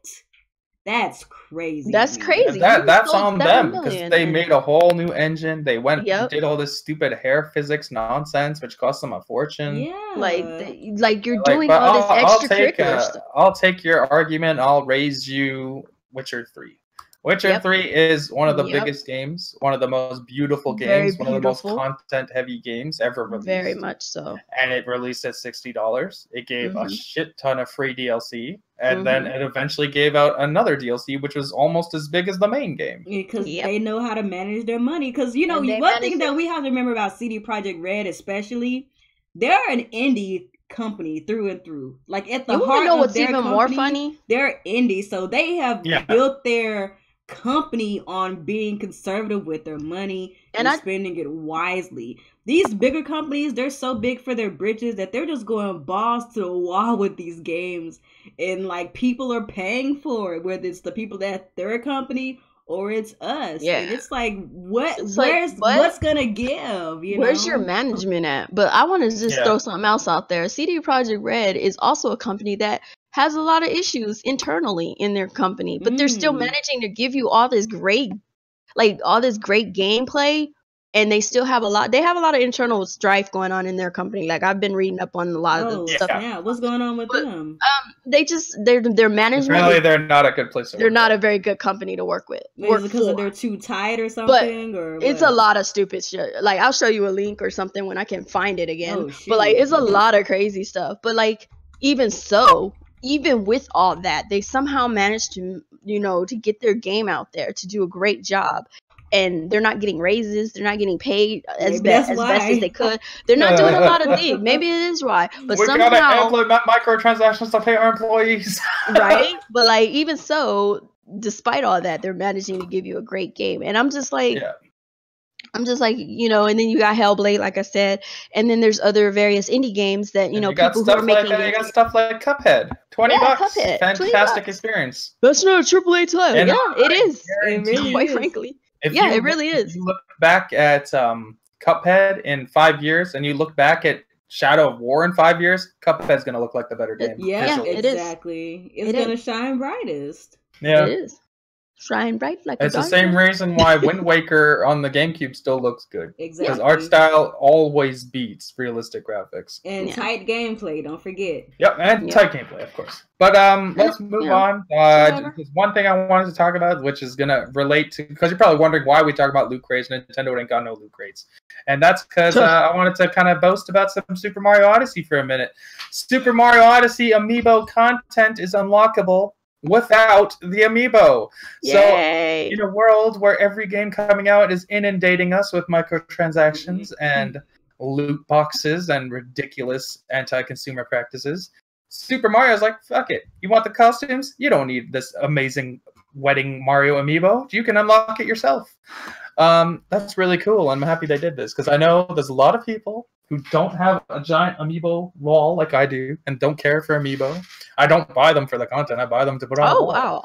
That's crazy. That's crazy. That's on them because they made a whole new engine. They went and did all this stupid hair physics nonsense, which cost them a fortune. Yeah, like you're doing all this extracurricular stuff. I'll take your argument. I'll raise you Witcher 3. Witcher 3 is one of the biggest games, one of the most beautiful games, one of the most content-heavy games ever released. Very much so. And it released at $60. It gave a shit ton of free DLC, and then it eventually gave out another DLC, which was almost as big as the main game. Because they know how to manage their money. Because, you know, one thing that we have to remember about CD Projekt Red especially, they're an indie company through and through. Like, at the heart of their company, more funny? They're indie, so they have built their company on being conservative with their money and spending it wisely. These bigger companies, they're so big for their britches that they're just going balls to the wall with these games, and like people are paying for it, whether it's the people at their company or it's us. And it's like, what's gonna give? Where's your management at? But I want to just throw something else out there. CD Projekt Red is also a company that has a lot of issues internally in their company, but they're still managing to give you all this great gameplay, and they still have a lot of internal strife going on in their company. Like, I've been reading up on a lot of the stuff. Yeah, what's going on with them? Their management. Apparently, they're not a good place to work. They're not a very good company to work with. Is it because they're too tight or something? Or it's a lot of stupid shit. Like, I'll show you a link or something when I can find it again. But like, it's a lot of crazy stuff. But like, even with all that, they somehow managed to, to get their game out there, to do a great job. And they're not getting raises. They're not getting paid as best as they could. They're not doing a lot of things. Maybe it is why. But we somehow, gotta implement microtransactions to pay our employees. Right? But like, even so, despite all that, they're managing to give you a great game. And I'm just like, and then you got Hellblade, like I said, and then there's other various indie games that, people who are making you got stuff like Cuphead. $20. Cuphead, fantastic $20. Experience. That's not a AAA title. And it is. It really quite is. frankly. It really is. If you look back at Cuphead in 5 years, and you look back at Shadow of War in 5 years, Cuphead's going to look like the better game. Exactly. It's going to shine brightest. Yeah. It is. Shine bright like it's the same reason why Wind Waker on the GameCube still looks good. Exactly. Because art style always beats realistic graphics. And tight gameplay, don't forget. Yep, and tight gameplay, of course. But let's move on. There's one thing I wanted to talk about, which is going to relate to, because you're probably wondering why we talk about loot crates. Nintendo ain't got no loot crates. And that's because I wanted to kind of boast about some Super Mario Odyssey for a minute. Super Mario Odyssey amiibo content is unlockable without the amiibo. Yay. So in a world where every game coming out is inundating us with microtransactions and loot boxes and ridiculous anti-consumer practices, Super Mario's like, fuck it. You want the costumes? You don't need this amazing wedding Mario amiibo. You can unlock it yourself. That's really cool. I'm happy they did this, because I know there's a lot of people who don't have a giant amiibo wall like I do and don't care for amiibo. I don't buy them for the content. I buy them to put on. Oh, wow.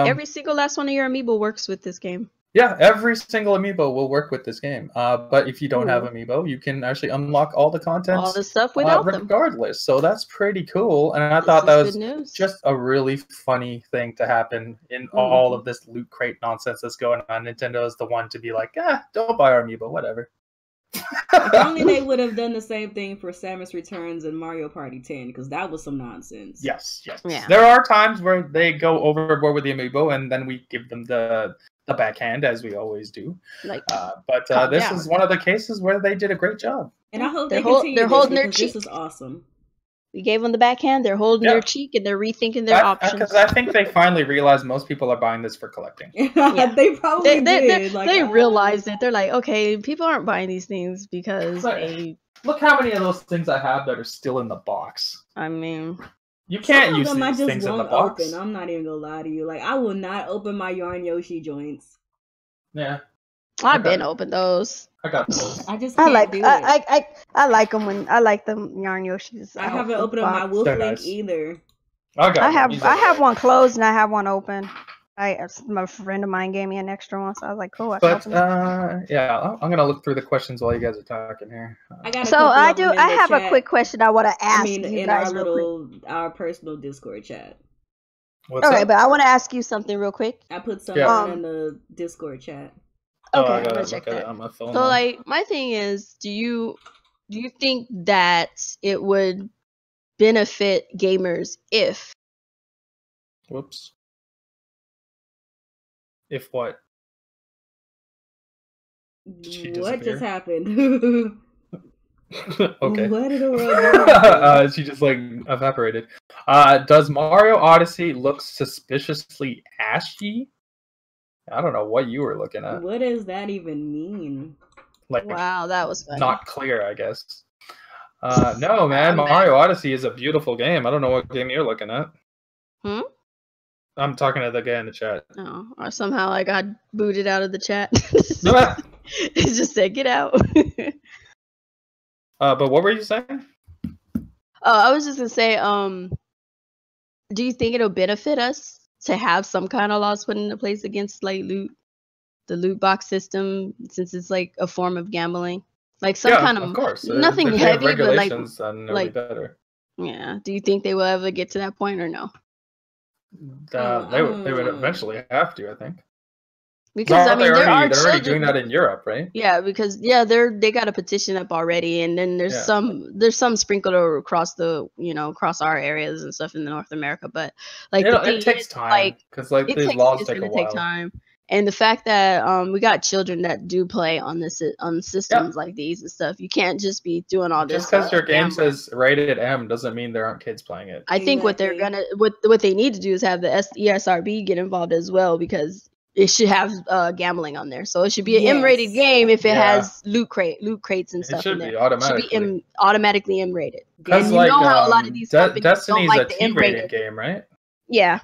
Every single last one of your amiibo works with this game. Yeah, every single amiibo will work with this game. But if you don't have amiibo, you can actually unlock all the content. All the stuff without them. Regardless. So that's pretty cool. And I thought that was just a really funny thing to happen in all of this loot crate nonsense that's going on. Nintendo is the one to be like, don't buy our amiibo, whatever. If only they would have done the same thing for Samus Returns and Mario Party 10, because that was some nonsense. Yes. Yeah. There are times where they go overboard with the amiibo, and then we give them the backhand, as we always do. But this is one of the cases where they did a great job. And I hope they continue this, because this is awesome. We gave them the backhand. They're holding their cheek and they're rethinking their options. Because I think they finally realized most people are buying this for collecting. Yeah. They probably did. They realized it. They're like, okay, people aren't buying these things because they. Look how many of those things I have that are still in the box. I mean, you can't use these things in the box. Open. I'm not even gonna lie to you. Like, I will not open my Yarn Yoshi joints. Yeah, I've been open those. I got those. I just can't do it. I like them when I like them Yarn Yoshis. I haven't opened up my Wolf Link either. I have one closed and I have one open. My friend of mine gave me an extra one, so I was like, cool. Yeah, I'm gonna look through the questions while you guys are talking here. I have a quick question I want to ask you guys our personal Discord chat. What's up? But I want to ask you something real quick. I put something in the Discord chat. Okay, I'm gonna check that. On my phone so, like, my thing is, do you think that it would benefit gamers if? Whoops. If what? What just happened? Okay. What in the world? She just like evaporated. Does Mario Odyssey look suspiciously ashy? I don't know what you were looking at. What does that even mean? Like, wow, that was funny. Not clear, I guess. No, man. Mario Odyssey is a beautiful game. I don't know what game you're looking at. I'm talking to the guy in the chat. Oh, or somehow I got booted out of the chat. It just said, get out. But what were you saying? I was just going to say, do you think it'll benefit us to have some kind of laws put into place against like the loot box system, since it's like a form of gambling? Like some kind of course. Nothing heavy, but like better. Yeah. Do you think they will ever get to that point or no? They would eventually have to, I think. Because they're already doing that in Europe, right? Yeah, because they got a petition up already, and then there's some sprinkled across across our areas and stuff in North America. But like it takes time because these laws take a while. Take time. And the fact that we got children that do play on systems like these and stuff, you can't just be doing all this. Just because your game says rated M doesn't mean there aren't kids playing it. I think what they need to do is have the ESRB get involved as well, because it should have gambling on there. So it should be an M-rated game if it has loot crates and stuff in there. It should be automatically M-rated. And you know how a lot of these companies Destiny's don't like a T-rated game, right? Yeah.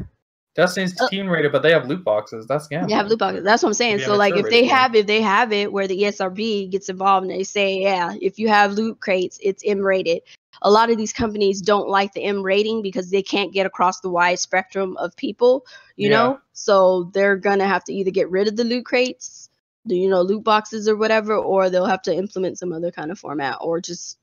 Destiny's team rated, but they have loot boxes. That's gambling. They have loot boxes. That's what I'm saying. So like if they have it where the ESRB gets involved and they say, yeah, if you have loot crates, it's M rated. A lot of these companies don't like the M rating because they can't get across the wide spectrum of people, you know? So they're gonna have to either get rid of the loot crates, loot boxes or whatever, or they'll have to implement some other kind of format, or just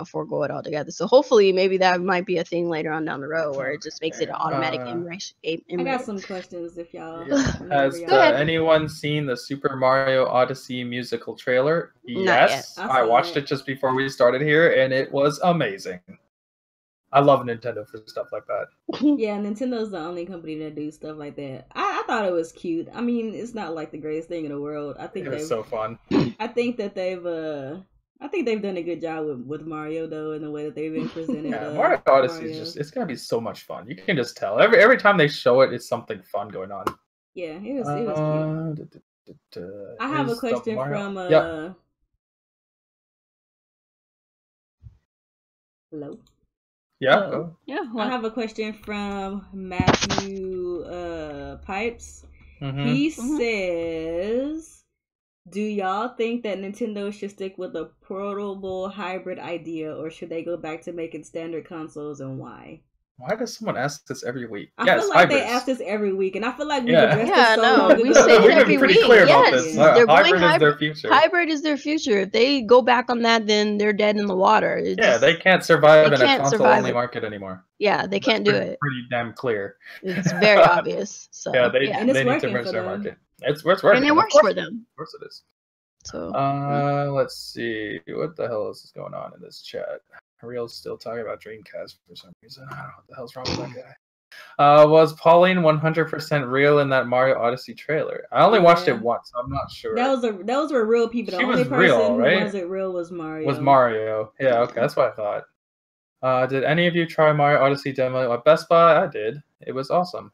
forego it altogether. So hopefully maybe that might be a thing later on down the road where it just makes it an automatic I got some questions if y'all Has anyone seen the Super Mario Odyssey musical trailer? Yes, I watched it just before we started here and it was amazing. I love Nintendo for stuff like that. Yeah, Nintendo's the only company that do stuff like that. I thought it was cute. I mean, it's not like the greatest thing in the world. I think it's so fun. I think that they've done a good job with Mario though, in the way that they've been presented. Mario Odyssey is it's gonna be so much fun. You can just tell every time they show it, it's something fun going on. Yeah, it was cute. I have a question from hello. Yeah. I have a question from Matthew Pipes. He says, do y'all think that Nintendo should stick with a portable hybrid idea, or should they go back to making standard consoles, and why? Why does someone ask this every week? I feel like they ask this every week, and I feel like we've addressed this so long. We say it every week. Yes, hybrid is their future. Hybrid is their future. If they go back on that, then they're dead in the water. They can't survive in a console-only market anymore. Yeah, they can't do it. Pretty damn clear. It's very obvious. So they need to merge their market. It's working. And it works for them. Of course it is. So let's see. What the hell is going on in this chat? Real's still talking about Dreamcast for some reason. I don't know what the hell's wrong with that guy. Was Pauline 100% real in that Mario Odyssey trailer? I only watched it once, so I'm not sure. Those were real people. The only person who wasn't real was Mario. Yeah, okay, that's what I thought. Did any of you try Mario Odyssey demo at Best Buy? I did. It was awesome.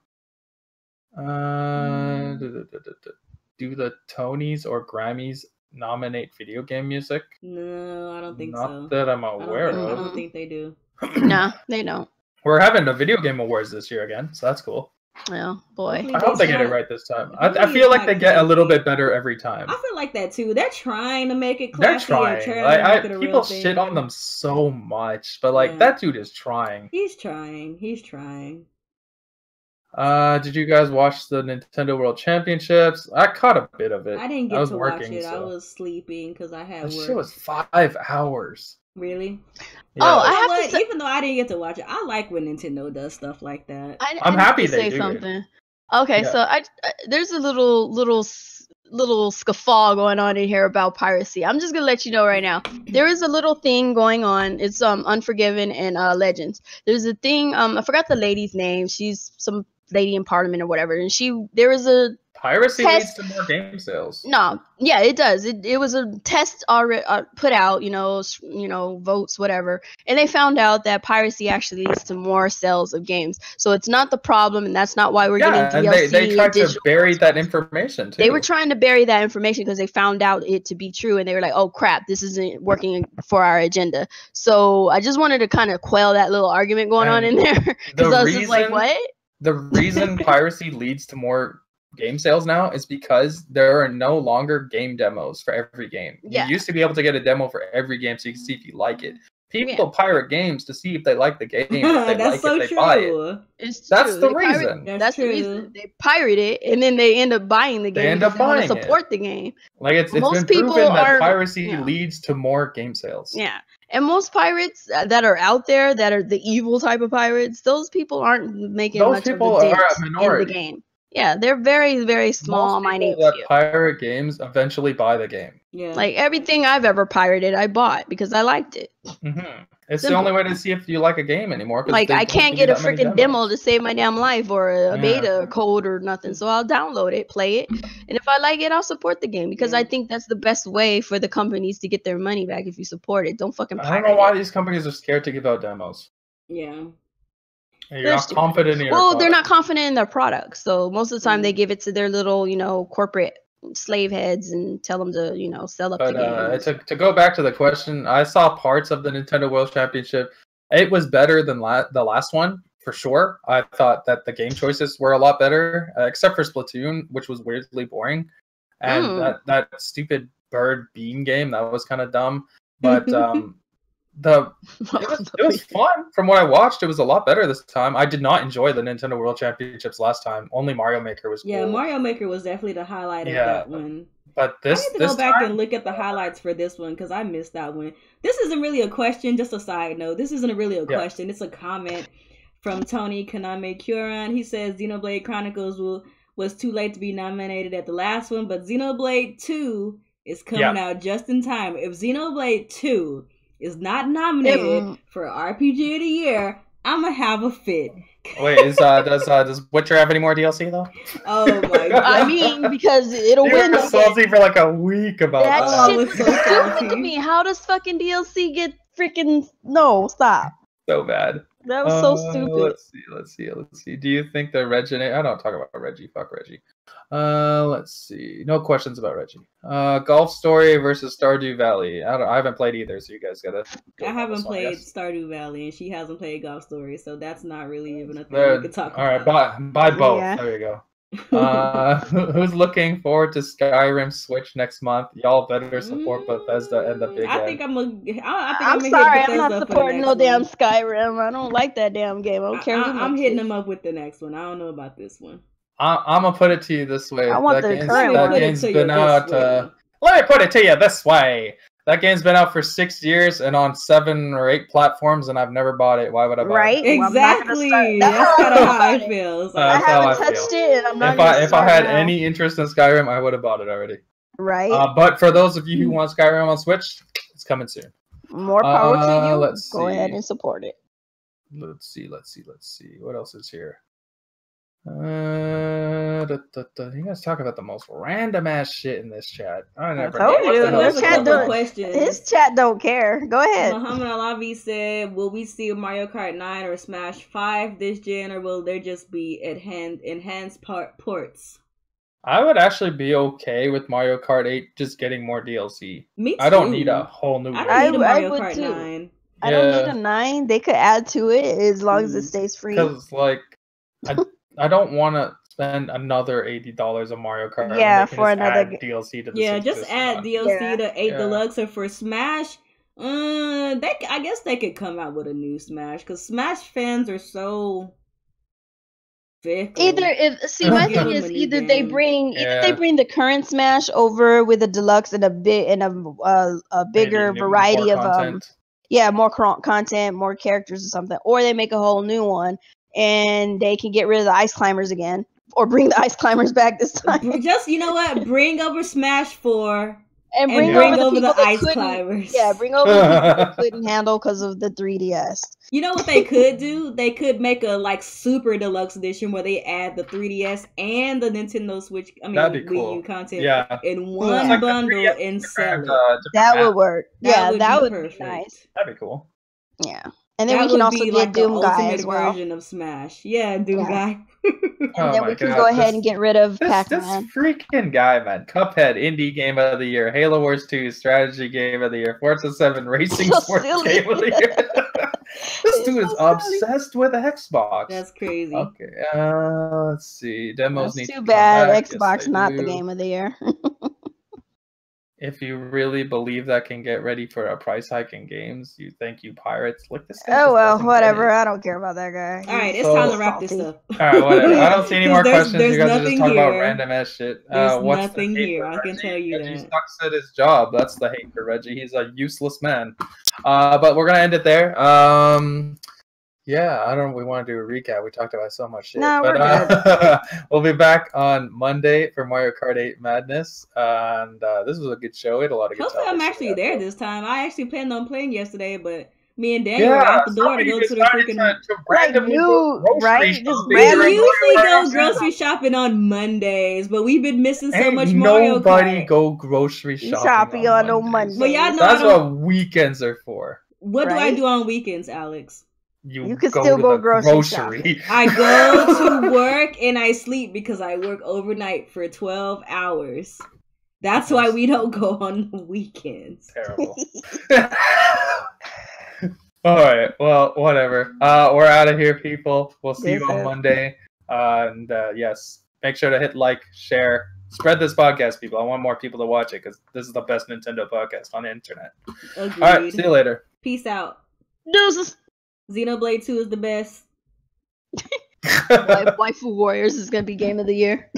Do the Tonys or Grammys nominate video game music? No, I don't think so. Not that I'm aware I of. don't think they do. No, they don't. We're having the Video Game Awards this year again, so that's cool. Oh, boy. Hopefully I hope they get it start- right this time. Hopefully I feel it's like they not get a little crazy. bit better every time. I feel like that too. They're trying to make it They're classy. trying. To Like, make it a people real thing. shit on them so much, but like Yeah. that dude is trying. He's trying. He's trying. Did you guys watch the Nintendo World Championships? I caught a bit of it. I didn't get was to working, watch it. I so. was sleeping because I had That work. shit was 5 hours. Really? Yeah. Oh, You I know have what? to say, Even though I didn't get to watch it, I like when Nintendo does stuff like that. I'm I happy need to they say do it. something. Okay, Yeah. so I there's a little scuffle going on in here about piracy. I'm just gonna let you know right now. There is a little thing going on. It's Unforgiven and Legends. There's a thing. I forgot the lady's name. She's some lady in Parliament or whatever. And there was a Piracy test- leads to more game sales. No, yeah, it does. It was a test already put out, votes, whatever, and they found out that piracy actually leads to more sales of games. So it's not the problem, and that's not why we're Yeah, getting and DLC. they tried to digital bury that consoles. information too. They were trying to bury that information because they found out it to be true, and they were like, "Oh crap, this isn't working for our agenda." So I just wanted to kind of quell that little argument going on in And there because I was just like, "What?" The reason piracy leads to more game sales now is because there are no longer game demos for every game. Yeah. You used to be able to get a demo for every game so you can see if you like it. People pirate games to see if they like the game. If they That's like so it, they true. buy it. It's That's true. the They pirate- reason. That's the true. reason. They pirate it, and then they end up buying the game. They end up because they wanna buying it. support the game. Like it's Most been people proven that aren't- piracy yeah. leads to more game sales. Yeah. And most pirates that are out there, that are the evil type of pirates, those people aren't making Those much people of a are dent a minority. in the game. Yeah, they're very, very small, Most minute people that few. pirate games eventually buy the game. Yeah. Like everything I've ever pirated, I bought because I liked it. It's Simple. the only way to see if you like a game anymore. 'Cause Like they I don't can't give you get a that many freaking demo demos. to save my damn life or a Yeah. beta code or nothing. So I'll download it, play it, and if I like it, I'll support the game because I think that's the best way for the companies to get their money back if you support it. Don't fucking I pirate don't know why it. these companies are scared to give out demos. Yeah. You're They're not stupid. confident in your Well, they're product. not confident in their products, so most of the time they Mm. give it to their little, corporate slave heads and tell them to, sell up But the game. to go back to the question, I saw parts of the Nintendo World Championship. It was better than the last one, for sure. I thought that the game choices were a lot better, except for Splatoon, which was weirdly boring. And that stupid bird bean game, that was kind of dumb. But it was fun. From what I watched, it was a lot better this time. I did not enjoy the Nintendo World Championships last time. Only Mario Maker was cool. Yeah, Mario Maker was definitely the highlight of that one. But I this need to go back time, and look at the highlights for this one because I missed that one. This isn't really a question, just a side note. This isn't really a question. It's a comment from Tony Kaname Curon. He says Xenoblade Chronicles was too late to be nominated at the last one, but Xenoblade 2 is coming out just in time. If Xenoblade 2 is not nominated for RPG of the Year, I'm gonna have a fit. Wait, does Witcher have any more DLC though? Oh my god! I mean, because it'll You win. were salty for like a week about That that. shit was was so so stupid to salty. me. How does fucking DLC get freaking stop? So bad. That was so stupid. Let's see. Do you think the Reggie? I don't talk about Reggie. Fuck Reggie. Let's see. No questions about Reggie. Golf Story versus Stardew Valley. I haven't played either, so you guys gotta. I haven't played Stardew Valley, and she hasn't played Golf Story, so that's not really even a thing we could talk all right, about. buy both. Yeah. There you go. Who's looking forward to Skyrim Switch next month? Y'all better support Bethesda and the big I end. think I'm I'm sorry, I'm not supporting no damn Skyrim. I don't like that damn game. I don't care who I'm makes hitting it. them up with the next one. I don't know about this one. I'm gonna put it to you this way. I want the current one. That game's Put it to been you out. this way. Let me put it to you this way. That game's been out for 6 years and on 7 or 8 platforms, and I've never bought it. Why would I buy Right? it? Well, I'm not gonna Exactly. start- That's kind of how I about it. feel. So I That's how haven't I touched feel. it, and I'm not gonna If I start had now. any interest in Skyrim, I would have bought it already. Right? But for those of you who want Skyrim on Switch, it's coming soon. More power to you. let's Go see. ahead and support it. Let's see. What else is here? You guys talk about the most random ass shit in this chat. I never told know what you, the hell this is chat going don't- on. questions. His chat don't care. Go ahead. Muhammad Alavi said, will we see a Mario Kart 9 or Smash 5 this gen, or will there just be enhanced ports? I would actually be okay with Mario Kart 8 just getting more DLC. Me too. I don't need a whole new I game. don't need a Mario would Kart too. 9. I don't need a 9. They could add to it as long as it stays free. Because, like, I don't want to spend another $80 on Mario Kart. Yeah, when they can for just another add DLC to the Yeah, just existing add one. DLC to 8 Yeah. Deluxe, or for Smash, I guess they could come out with a new Smash, because Smash fans are so fickle. My thing is either they bring the current Smash over with a Deluxe and a bigger variety of content. more content, more characters or something, or they make a whole new one and they can get rid of the Ice Climbers again, or bring the Ice Climbers back this time. Just, you know what, bring over Smash 4 and bring over the Ice Climbers. Yeah, bring over the people that couldn't handle because of the 3DS. You know what they could do? They could make a like super deluxe edition where they add the 3DS and the Nintendo Switch. That'd be Wii cool. U content It's in one like bundle and sell it. That would work. That would perfect. be nice. That'd be cool. Yeah. And then we can also get like Doom the Guy ultimate as well. version of Smash. Yeah, Doom Guy. And then we can go ahead and get rid of Pac-Man. This freaking guy, man. Cuphead, Indie Game of the Year. Halo Wars 2, Strategy Game of the Year. Forza 7, Racing Sports Game of the Year. This dude is obsessed with Xbox. That's crazy. Okay, let's see. Demos need to too bad come back. Xbox Yes, not the Game of the Year. If you really believe that can get ready for a price hike in games, you think you pirates. Look, this guy. Oh well, whatever. I don't care about that guy. All right, it's time to wrap this up. All right, whatever. I don't see any more questions. You guys are just talking about here. random ass shit. There's what's nothing the here. I can tell you Reggie that. sucks at his job. That's the hate for Reggie. He's a useless man. But we're gonna end it there. Yeah, I don't know if we want to do a recap. We talked about so much shit. No, we're good. We'll be back on Monday for Mario Kart 8 Madness. And this was a good show. We had a lot of good Hopefully topics I'm actually for that, there though. this time. I actually planned on playing yesterday, but me and Daniel were out the door to go to the freaking... randomly go grocery shopping. We usually go grocery shopping on Mondays, but we've been missing so much Mario Kart. Nobody go grocery shopping on no Mondays. But y'all know that's what weekends are for. What do I do on weekends, Alex? You can still go grocery. I go to work and I sleep because I work overnight for 12 hours. That's why we don't go on the weekends. Terrible. All right. Well, whatever. We're out of here, people. We'll see you on Monday. And yes, make sure to hit like, share, spread this podcast, people. I want more people to watch it because this is the best Nintendo podcast on the internet. Agreed. All right. See you later. Peace out. Deuces. Xenoblade 2 is the best. Waifu Warriors is going to be Game of the Year.